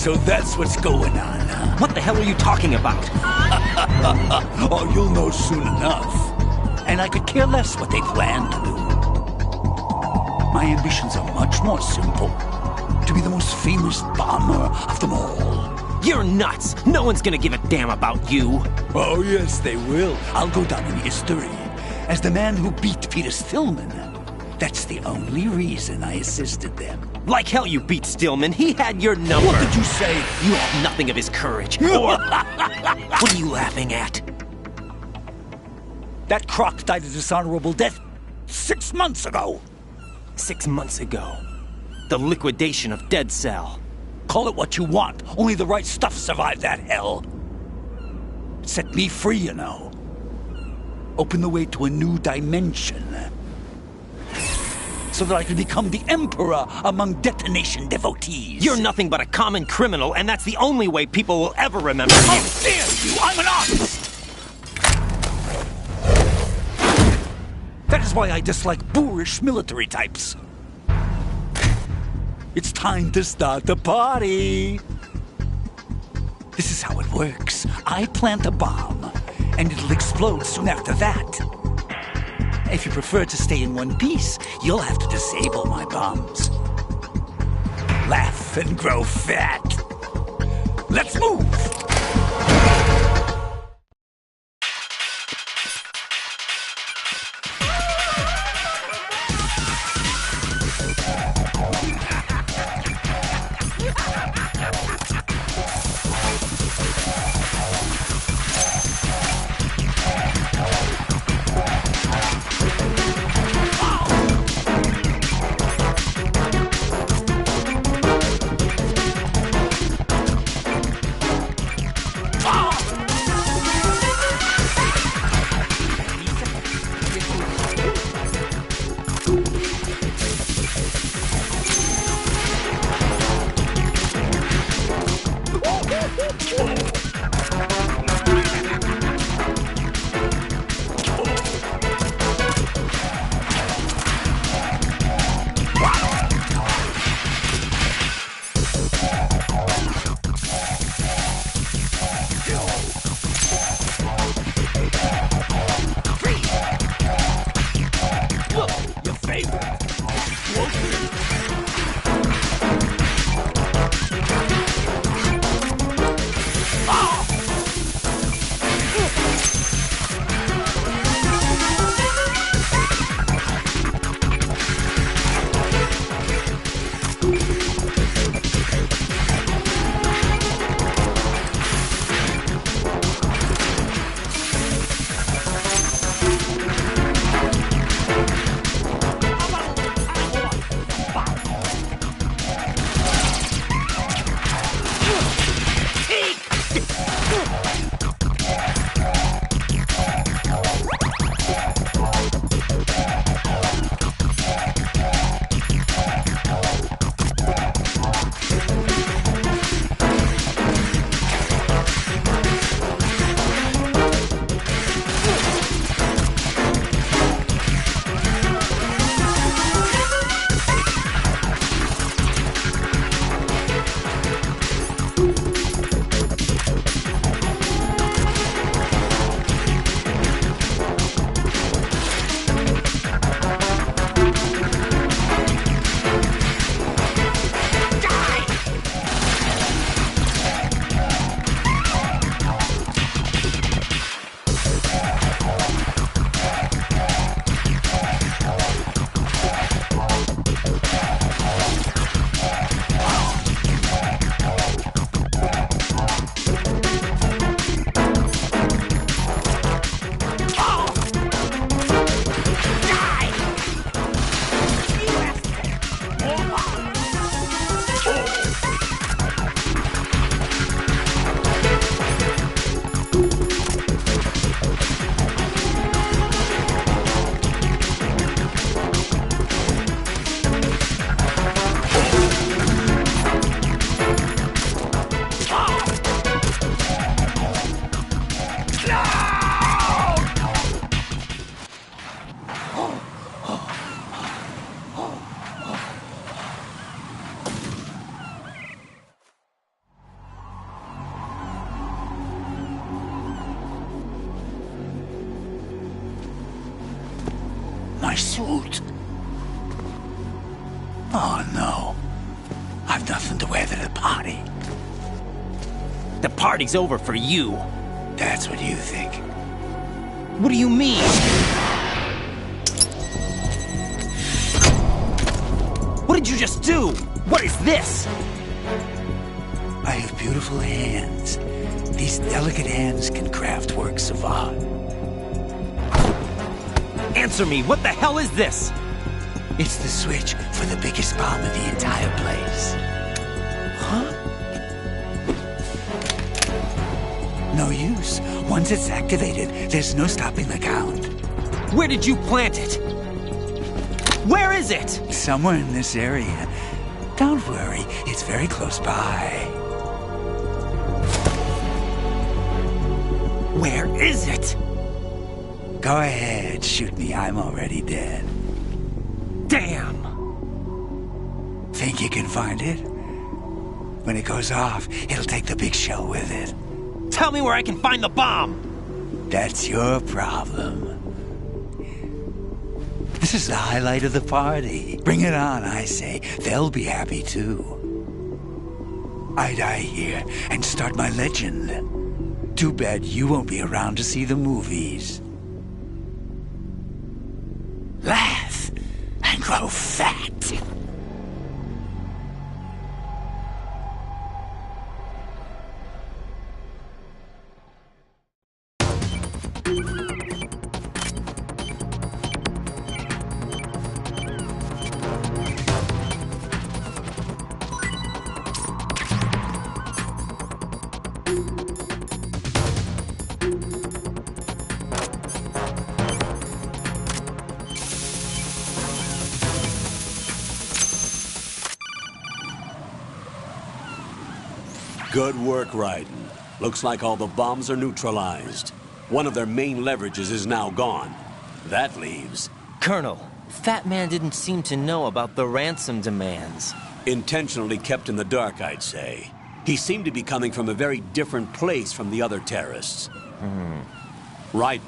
Speaker 14: So that's what's going on, huh?
Speaker 2: What the hell are you talking about?
Speaker 14: Oh, you'll know soon enough. And I could care less what they plan to do. My ambitions are much more simple. To be the most famous bomber of them all.
Speaker 2: You're nuts! No one's gonna give a damn about you!
Speaker 14: Oh, yes, they will. I'll go down in history as the man who beat Peter Stillman. That's the only reason I assisted them.
Speaker 2: Like hell you beat Stillman. He had your number.
Speaker 14: What did you say?
Speaker 2: You have nothing of his courage. Or... What are you laughing at?
Speaker 14: That croc died a dishonorable death 6 months ago.
Speaker 2: 6 months ago. The liquidation of Dead Cell.
Speaker 14: Call it what you want. Only the right stuff survived that hell. It set me free, you know. Opened the way to a new dimension. So that I could become the Emperor among detonation devotees.
Speaker 2: You're nothing but a common criminal, and that's the only way people will ever remember you.
Speaker 14: How dare you! I'm an artist! That is why I dislike boorish military types. It's time to start the party. This is how it works. I plant a bomb, and it'll explode soon after that. If you prefer to stay in one piece, you'll have to disable my bombs. Laugh and grow fat. Let's move! My suit. Oh, no. I've nothing to wear to the party.
Speaker 2: The party's over for you.
Speaker 14: That's what you think.
Speaker 2: What do you mean? What did you just do? What is this?
Speaker 14: I have beautiful hands. These delicate hands can craft works of art.
Speaker 2: Answer me, what the hell is this?
Speaker 14: It's the switch for the biggest bomb in the entire place.
Speaker 2: Huh?
Speaker 14: No use. Once it's activated, there's no stopping the count.
Speaker 2: Where did you plant it? Where is it?
Speaker 14: Somewhere in this area. Don't worry, it's very close by.
Speaker 2: Where is it?
Speaker 14: Go ahead, shoot me. I'm already dead.
Speaker 2: Damn!
Speaker 14: Think you can find it? When it goes off, it'll take the big shell with it.
Speaker 2: Tell me where I can find the bomb!
Speaker 14: That's your problem. This is the highlight of the party. Bring it on, I say. They'll be happy too. I die here and start my legend. Too bad you won't be around to see the movies. Laugh and grow fat.
Speaker 3: Good work, Raiden. Looks like all the bombs are neutralized. One of their main leverages is now gone. That leaves...
Speaker 2: Colonel, Fat Man didn't seem to know about the ransom demands.
Speaker 3: Intentionally kept in the dark, I'd say. He seemed to be coming from a very different place from the other terrorists. Raiden,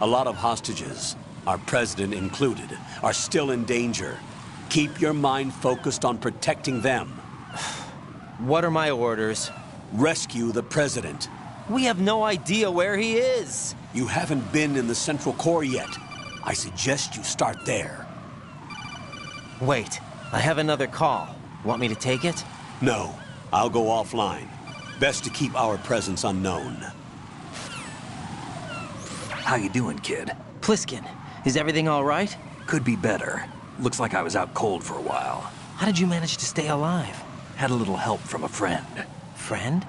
Speaker 3: a lot of hostages, our president included, are still in danger. Keep your mind focused on protecting them.
Speaker 2: What are my orders?
Speaker 3: Rescue the president.
Speaker 2: We have no idea where he is.
Speaker 3: You haven't been in the Central Core yet. I suggest you start there.
Speaker 2: Wait, I have another call. Want me to take it?
Speaker 3: No, I'll go offline. Best to keep our presence unknown.
Speaker 8: How you doing, kid?
Speaker 2: Pliskin, is everything all right?
Speaker 8: Could be better. Looks like I was out cold for a while.
Speaker 2: How did you manage to stay alive?
Speaker 8: Had a little help from a friend.
Speaker 2: Friend?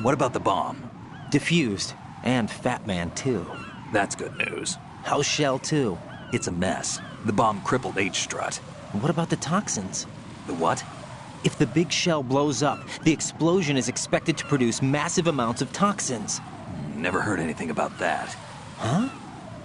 Speaker 8: What about the bomb?
Speaker 2: Defused. And Fat Man, too.
Speaker 8: That's good news.
Speaker 2: How's Shell 2?
Speaker 8: It's a mess. The bomb crippled H-Strut.
Speaker 2: What about the toxins?
Speaker 8: The what?
Speaker 2: If the big shell blows up, the explosion is expected to produce massive amounts of toxins.
Speaker 8: Never heard anything about that.
Speaker 2: Huh?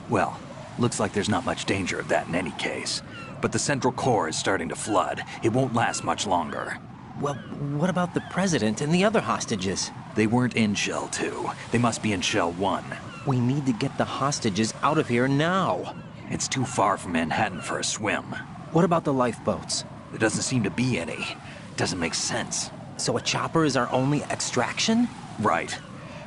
Speaker 8: Well, looks like there's not much danger of that in any case. But the Central Core is starting to flood. It won't last much longer.
Speaker 2: Well, what about the president and the other hostages?
Speaker 8: They weren't in Shell 2. They must be in Shell 1.
Speaker 2: We need to get the hostages out of here now.
Speaker 8: It's too far from Manhattan for a swim.
Speaker 2: What about the lifeboats?
Speaker 8: There doesn't seem to be any. Doesn't make sense.
Speaker 2: So a chopper is our only extraction?
Speaker 8: Right.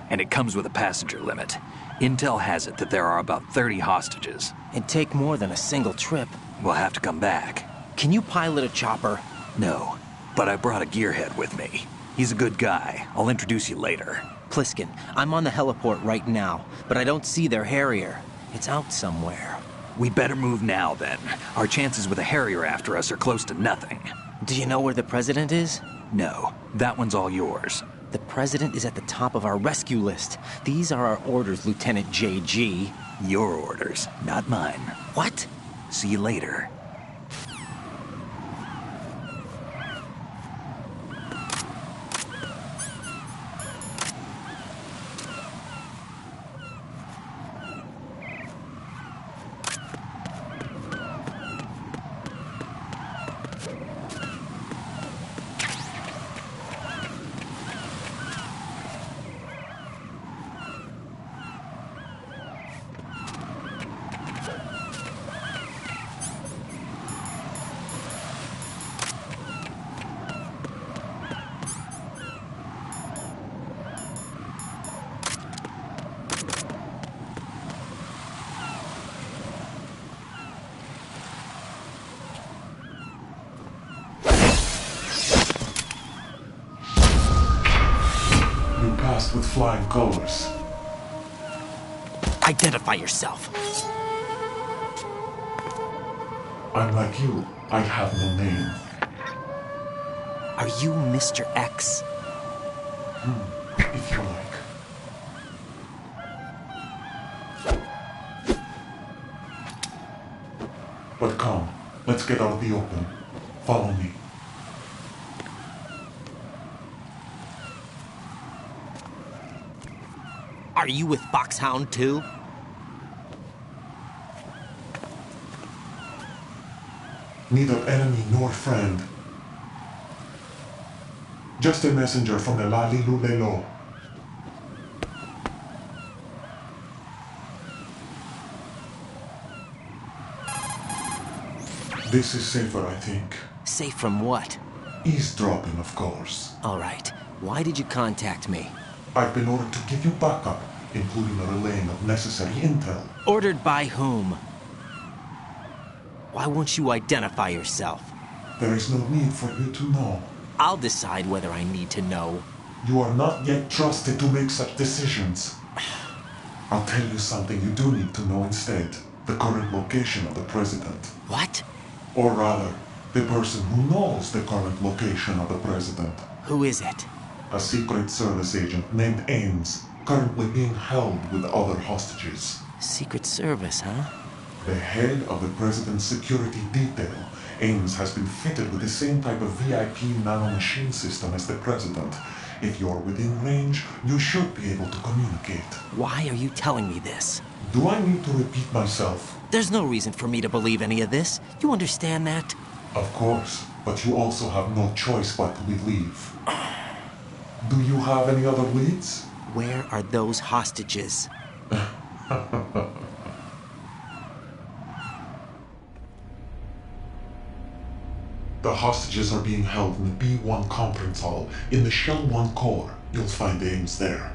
Speaker 8: And it comes with a passenger limit. Intel has it that there are about 30 hostages.
Speaker 2: It'd take more than a single trip.
Speaker 8: We'll have to come back.
Speaker 2: Can you pilot a chopper?
Speaker 8: No. But I brought a gearhead with me. He's a good guy. I'll introduce you later.
Speaker 2: Pliskin, I'm on the heliport right now, but I don't see their Harrier. It's out somewhere.
Speaker 8: We better move now, then. Our chances with a Harrier after us are close to nothing.
Speaker 2: Do you know where the president is?
Speaker 8: No. That one's all yours.
Speaker 2: The president is at the top of our rescue list. These are our orders, Lieutenant JG.
Speaker 8: Your orders, not mine.
Speaker 2: What?
Speaker 8: See you later.
Speaker 1: With flying colors.
Speaker 2: Identify yourself.
Speaker 1: I'm like you. I have no name.
Speaker 2: Are you Mr. X?
Speaker 1: If you like. But come, let's get out of the open. Follow me.
Speaker 2: Are you with Foxhound too?
Speaker 1: Neither enemy nor friend. Just a messenger from the Lalilulelo. This is safer, I think.
Speaker 2: Safe from what?
Speaker 1: Eavesdropping, of course.
Speaker 2: All right. Why did you contact me?
Speaker 1: I've been ordered to give you backup, including a relaying of necessary intel.
Speaker 2: Ordered by whom? Why won't you identify yourself?
Speaker 1: There is no need for you to know.
Speaker 2: I'll decide whether I need to know.
Speaker 1: You are not yet trusted to make such decisions. I'll tell you something you do need to know instead. The current location of the president.
Speaker 2: What?
Speaker 1: Or rather, the person who knows the current location of the president.
Speaker 2: Who is it?
Speaker 1: A Secret Service agent named Ames, currently being held with other hostages.
Speaker 2: Secret Service, huh?
Speaker 1: The head of the president's security detail, Ames, has been fitted with the same type of VIP nanomachine system as the president. If you're within range, you should be able to communicate.
Speaker 2: Why are you telling me this?
Speaker 1: Do I need to repeat myself?
Speaker 2: There's no reason for me to believe any of this. You understand that?
Speaker 1: Of course, but you also have no choice but to believe. Do you have any other leads?
Speaker 2: Where are those hostages?
Speaker 1: The hostages are being held in the B1 conference hall in the Shell 1 core. You'll find Ames there.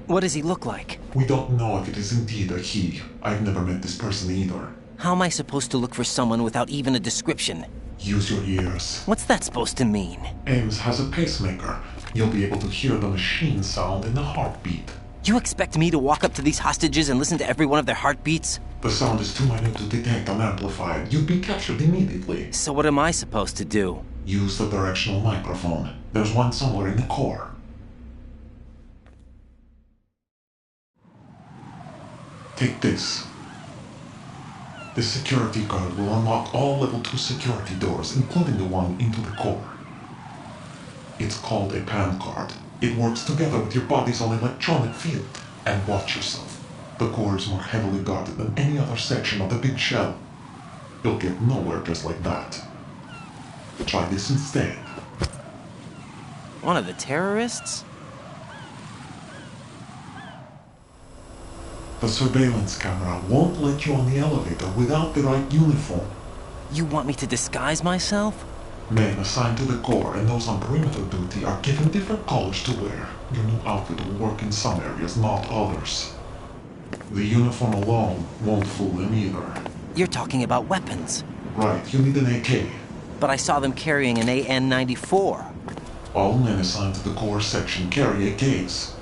Speaker 2: What does he look like?
Speaker 1: We don't know if it is indeed a he. I've never met this person either.
Speaker 2: How am I supposed to look for someone without even a description?
Speaker 1: Use your ears.
Speaker 2: What's that supposed to mean?
Speaker 1: Ames has a pacemaker. You'll be able to hear the machine sound in the heartbeat.
Speaker 2: You expect me to walk up to these hostages and listen to every one of their heartbeats?
Speaker 1: The sound is too minute to detect and amplify it. You'd be captured immediately.
Speaker 2: So what am I supposed to do?
Speaker 1: Use the directional microphone. There's one somewhere in the core. Take this. The security card will unlock all level 2 security doors, including the one into the core. It's called a PAN card. It works together with your body's own electronic field. And watch yourself. The core is more heavily guarded than any other section of the big shell. You'll get nowhere just like that. Try this instead.
Speaker 2: One of the terrorists?
Speaker 1: The surveillance camera won't let you on the elevator without the right uniform.
Speaker 2: You want me to disguise myself?
Speaker 1: Men assigned to the core and those on perimeter duty are given different colors to wear. Your new outfit will work in some areas, not others. The uniform alone won't fool them either.
Speaker 2: You're talking about weapons.
Speaker 1: Right, you need an AK.
Speaker 2: But I saw them carrying an AN-94.
Speaker 1: All men assigned to the core section carry AKs.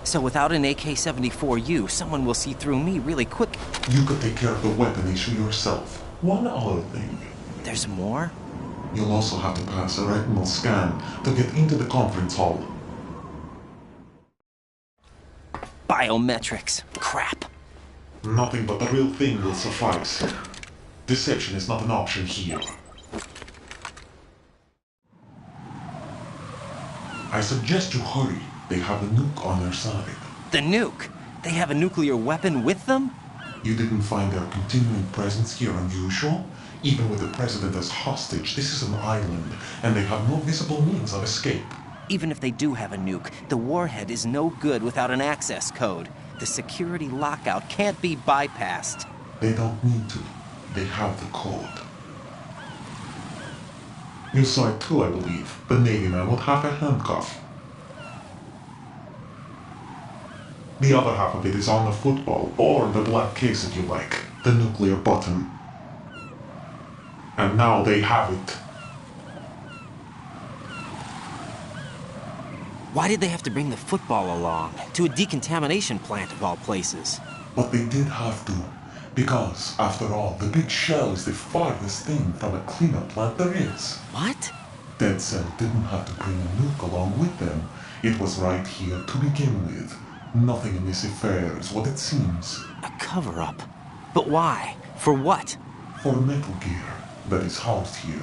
Speaker 2: So without an AK-74U, someone will see through me really quick.
Speaker 1: You could take care of the weapon issue yourself. One other thing.
Speaker 2: There's more?
Speaker 1: You'll also have to pass a retinal scan to get into the conference hall.
Speaker 2: Biometrics. Crap.
Speaker 1: Nothing but the real thing will suffice. Deception is not an option here. I suggest you hurry. They have a nuke on their side.
Speaker 2: The nuke? They have a nuclear weapon with them?
Speaker 1: You didn't find their continuing presence here unusual? Even with the president as hostage, this is an island, and they have no visible means of escape.
Speaker 2: Even if they do have a nuke, the warhead is no good without an access code. The security lockout can't be bypassed.
Speaker 1: They don't need to. They have the code. You saw it too, I believe. The Navy man with half a handcuff. The other half of it is on the football, or the black case if you like, the nuclear button. And now they have it.
Speaker 2: Why did they have to bring the football along? To a decontamination plant of all places.
Speaker 1: But they did have to. Because, after all, the big shell is the farthest thing from a cleanup plant there is.
Speaker 2: What?
Speaker 1: Dead Cell didn't have to bring a nuke along with them. It was right here to begin with. Nothing in this affair is what it seems.
Speaker 2: A cover-up? But why? For what?
Speaker 1: For Metal Gear that is housed here.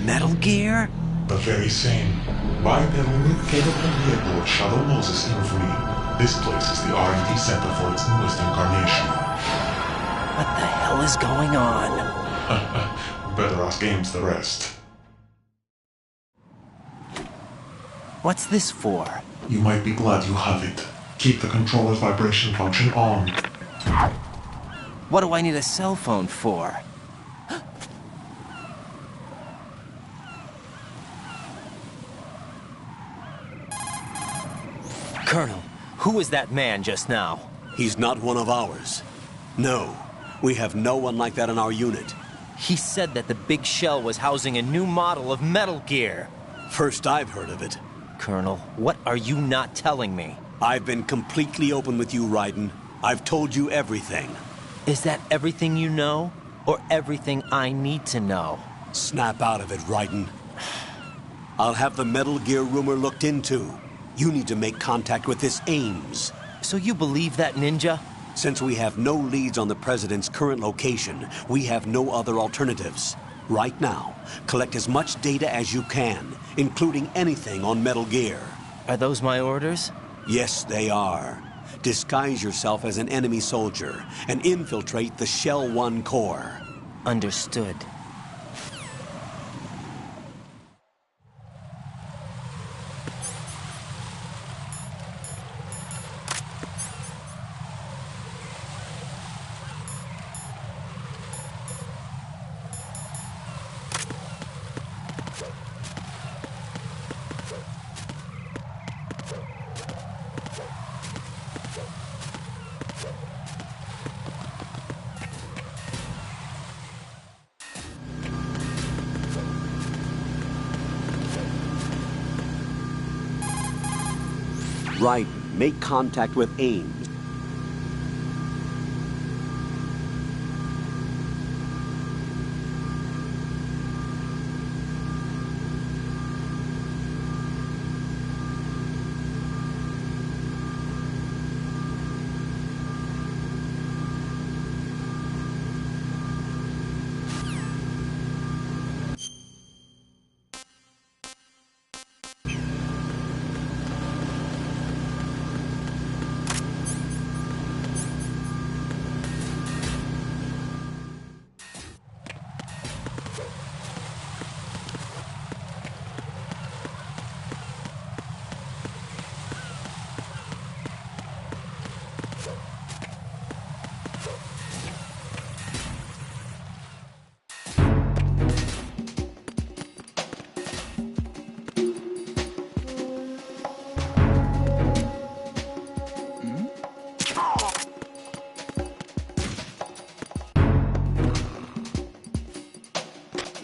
Speaker 2: Metal Gear?
Speaker 1: The very same. Bipedal nuke-capable vehicle of Shadow Moses infamy. This place is the R&D center for its newest incarnation.
Speaker 2: What the hell is going on?
Speaker 1: Better ask Ames the rest.
Speaker 2: What's this for?
Speaker 1: You might be glad you have it. Keep the controller's vibration function on.
Speaker 2: What do I need a cell phone for? Colonel, who was that man just now?
Speaker 3: He's not one of ours. No, we have no one like that in our unit.
Speaker 2: He said that the big shell was housing a new model of Metal Gear.
Speaker 3: First I've heard of it.
Speaker 2: Colonel, what are you not telling me?
Speaker 3: I've been completely open with you, Raiden. I've told you everything.
Speaker 2: Is that everything you know? Or everything I need to know?
Speaker 3: Snap out of it, Raiden. I'll have the Metal Gear rumor looked into. You need to make contact with this Ames.
Speaker 2: So you believe that ninja?
Speaker 3: Since we have no leads on the President's current location, we have no other alternatives. Right now, collect as much data as you can, including anything on Metal Gear.
Speaker 2: Are those my orders?
Speaker 3: Yes, they are. Disguise yourself as an enemy soldier and infiltrate the Shell 1 core.
Speaker 2: Understood.
Speaker 3: Right, make contact with Ames.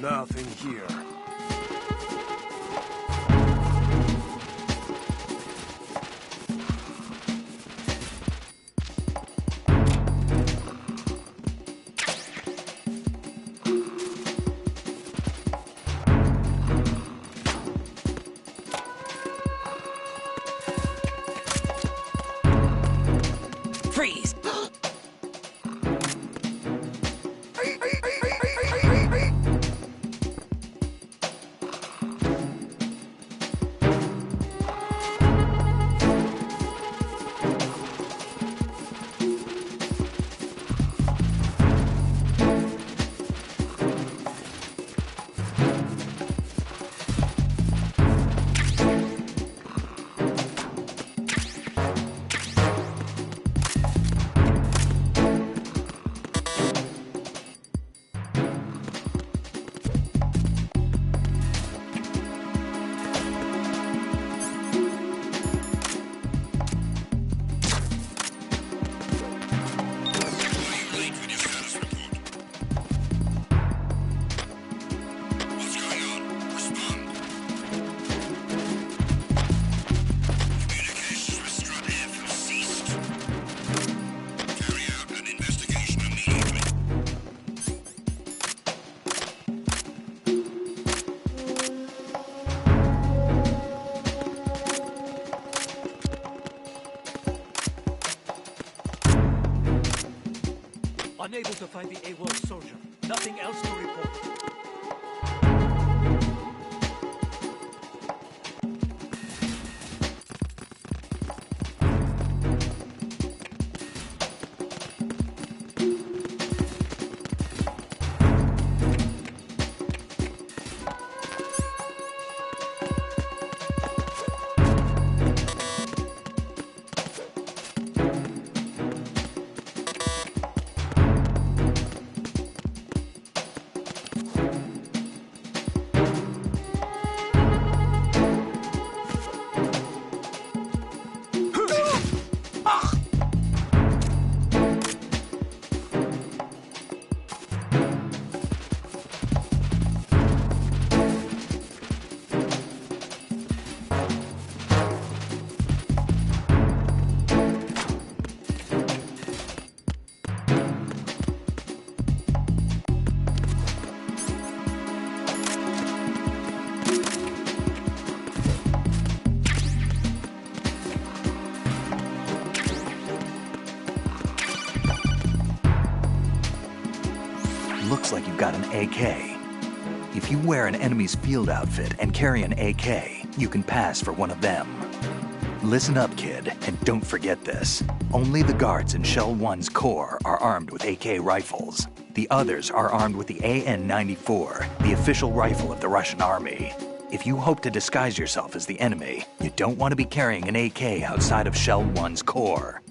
Speaker 10: Nothing here.
Speaker 2: Freeze!
Speaker 4: Unable to find the AWOL soldier. Nothing else to report.
Speaker 8: looks like you've got an AK. If you wear an enemy's field outfit and carry an AK, you can pass for one of them. Listen up, kid, and don't forget this. Only the guards in Shell 1's core are armed with AK rifles. The others are armed with the AN-94, the official rifle of the Russian army. If you hope to disguise yourself as the enemy, you don't want to be carrying an AK outside of Shell 1's core.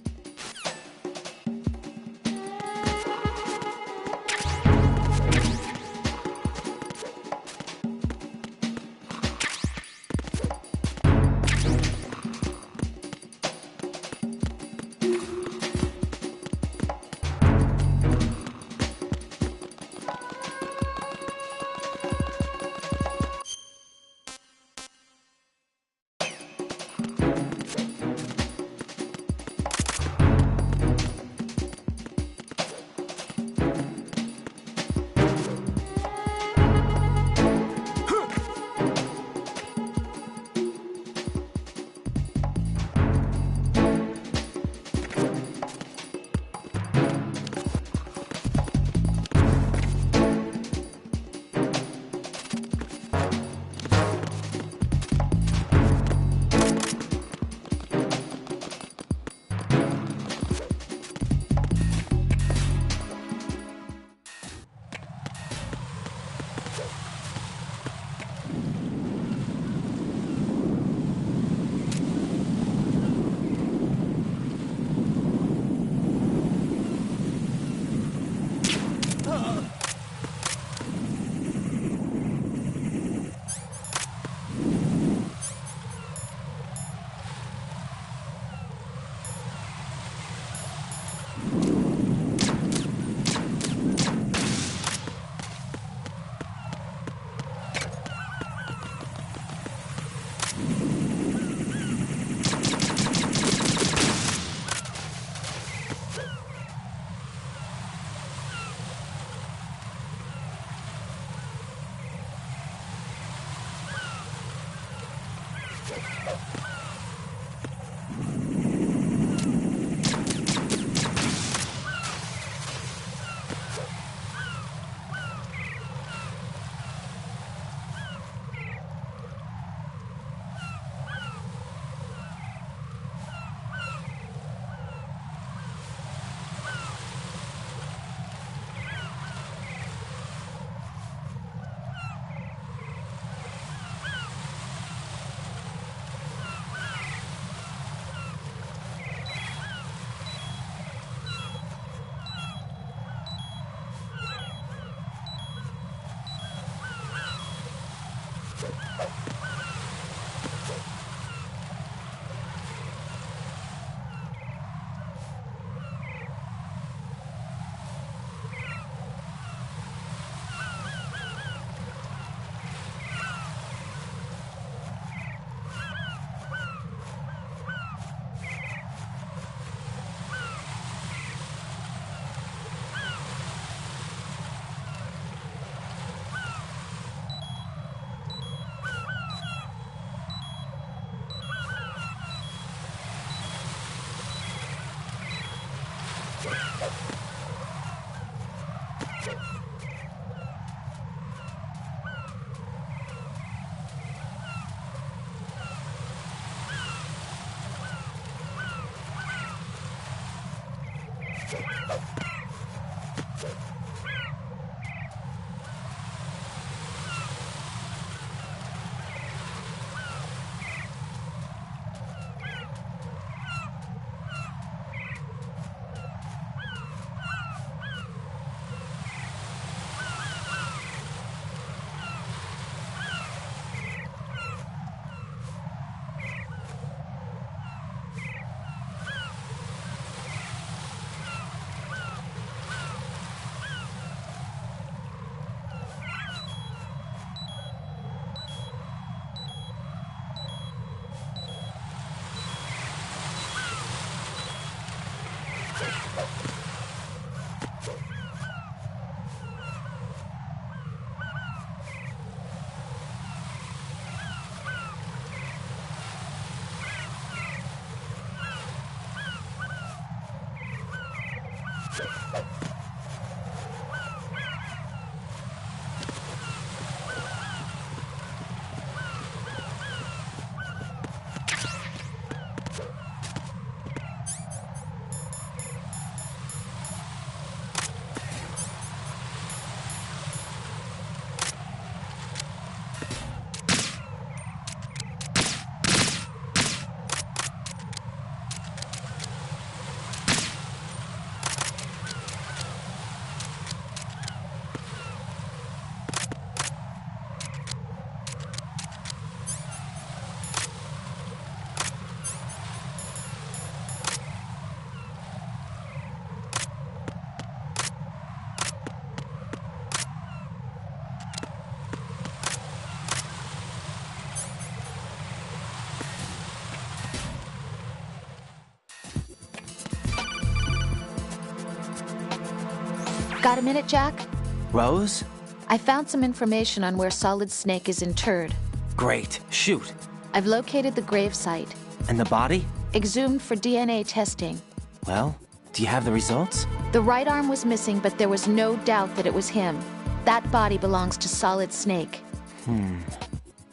Speaker 5: Got a minute, Jack?
Speaker 2: Rose?
Speaker 5: I found some information on where Solid Snake is interred.
Speaker 2: Great. Shoot.
Speaker 5: I've located the gravesite.
Speaker 2: And the body?
Speaker 5: Exhumed for DNA testing.
Speaker 2: Well, do you have the results?
Speaker 5: The right arm was missing, but there was no doubt that it was him. That body belongs to Solid Snake.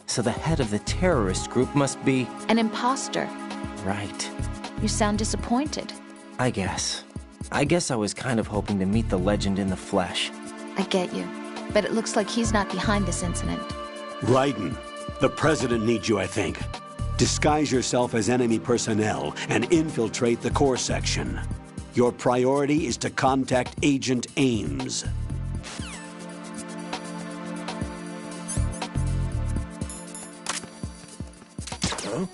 Speaker 2: So the head of the terrorist group must be...
Speaker 5: An imposter.
Speaker 2: Right.
Speaker 5: You sound disappointed.
Speaker 2: I guess I was kind of hoping to meet the legend in the flesh.
Speaker 5: I get you. But it looks like he's not behind this incident.
Speaker 3: Raiden, the president needs you, I think. Disguise yourself as enemy personnel and infiltrate the core section. Your priority is to contact Agent Ames.
Speaker 10: Huh?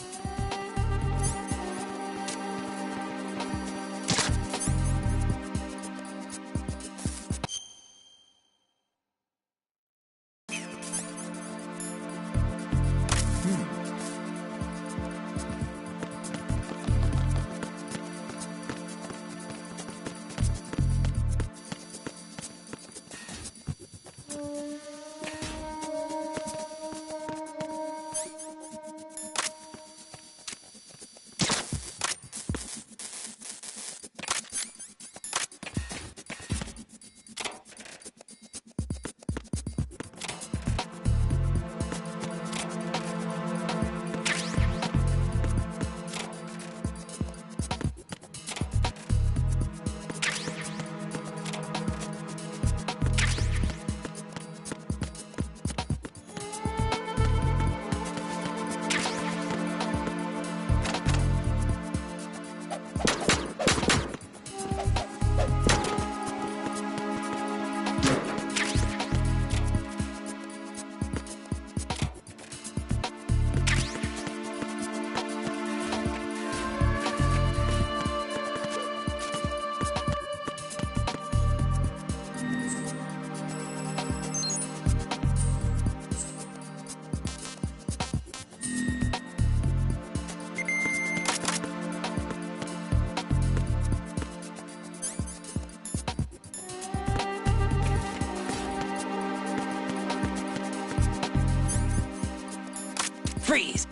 Speaker 14: Freeze!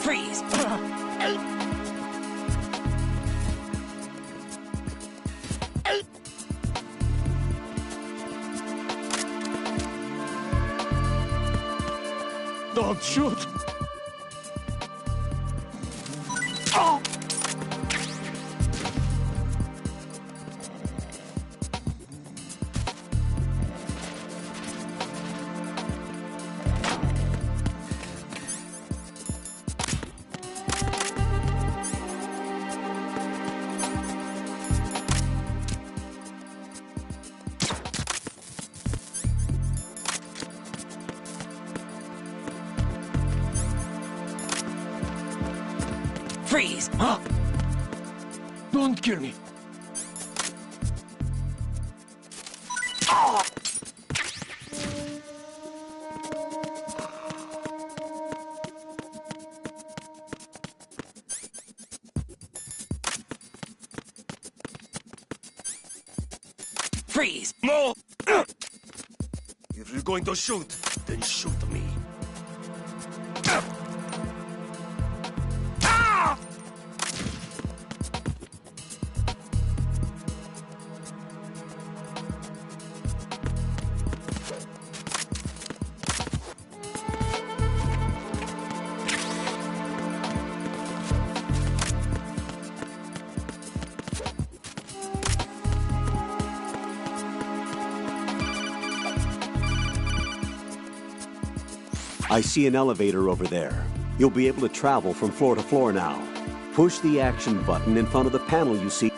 Speaker 14: Freeze!
Speaker 10: Don't shoot!
Speaker 14: Oh! Freeze!
Speaker 10: Huh? Don't kill me.
Speaker 14: Oh! Freeze!
Speaker 10: No! If you're going to shoot, then shoot me.
Speaker 3: I see an elevator over there. You'll be able to travel from floor to floor now. Push the action button in front of the panel you see.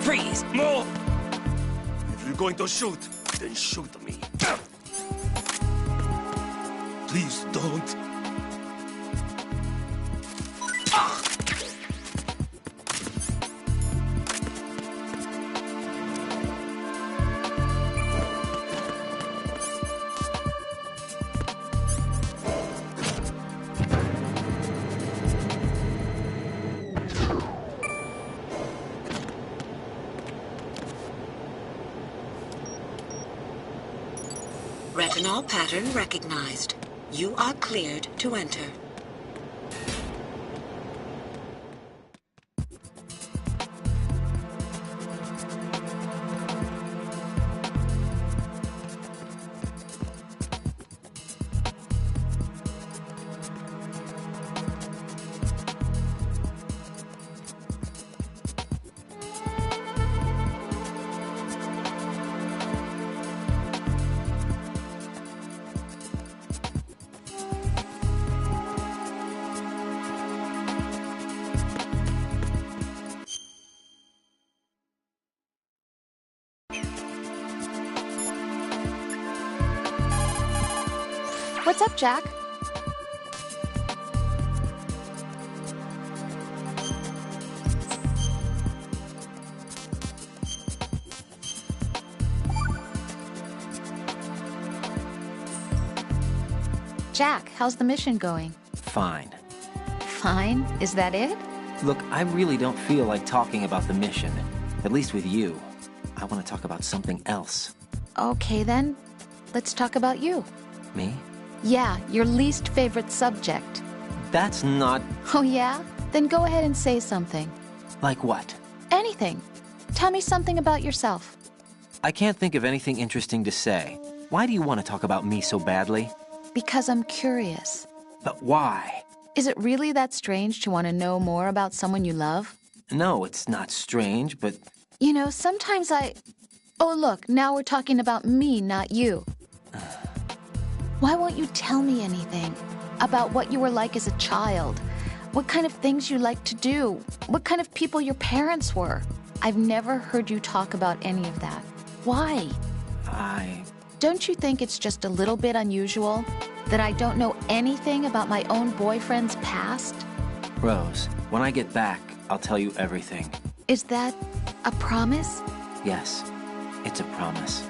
Speaker 10: Freeze! No! If you're going to shoot, then shoot me. Please don't.
Speaker 15: Retinol pattern recognized. You are cleared to enter.
Speaker 5: What's up, Jack? Jack, how's the mission going?
Speaker 2: Fine.
Speaker 5: Fine? Is that it?
Speaker 2: Look, I really don't feel like talking about the mission. At least with you. I want to talk about something else.
Speaker 5: Okay, then. Let's talk about you.
Speaker 2: Me?
Speaker 5: Yeah, your least favorite subject.
Speaker 2: That's not...
Speaker 5: Oh, yeah? Then go ahead and say something.
Speaker 2: Like what?
Speaker 5: Anything. Tell me something about yourself.
Speaker 2: I can't think of anything interesting to say. Why do you want to talk about me so badly?
Speaker 5: Because I'm curious.
Speaker 2: But why?
Speaker 5: Is it really that strange to want to know more about someone you love?
Speaker 2: No, it's not strange, but...
Speaker 5: You know, sometimes I... Oh, look, now we're talking about me, not you. Why won't you tell me anything? About what you were like as a child? What kind of things you liked to do? What kind of people your parents were? I've never heard you talk about any of that. Why? Don't you think it's just a little bit unusual that I don't know anything about my own boyfriend's past?
Speaker 2: Rose, when I get back, I'll tell you everything.
Speaker 5: Is that a promise?
Speaker 2: Yes, it's a promise.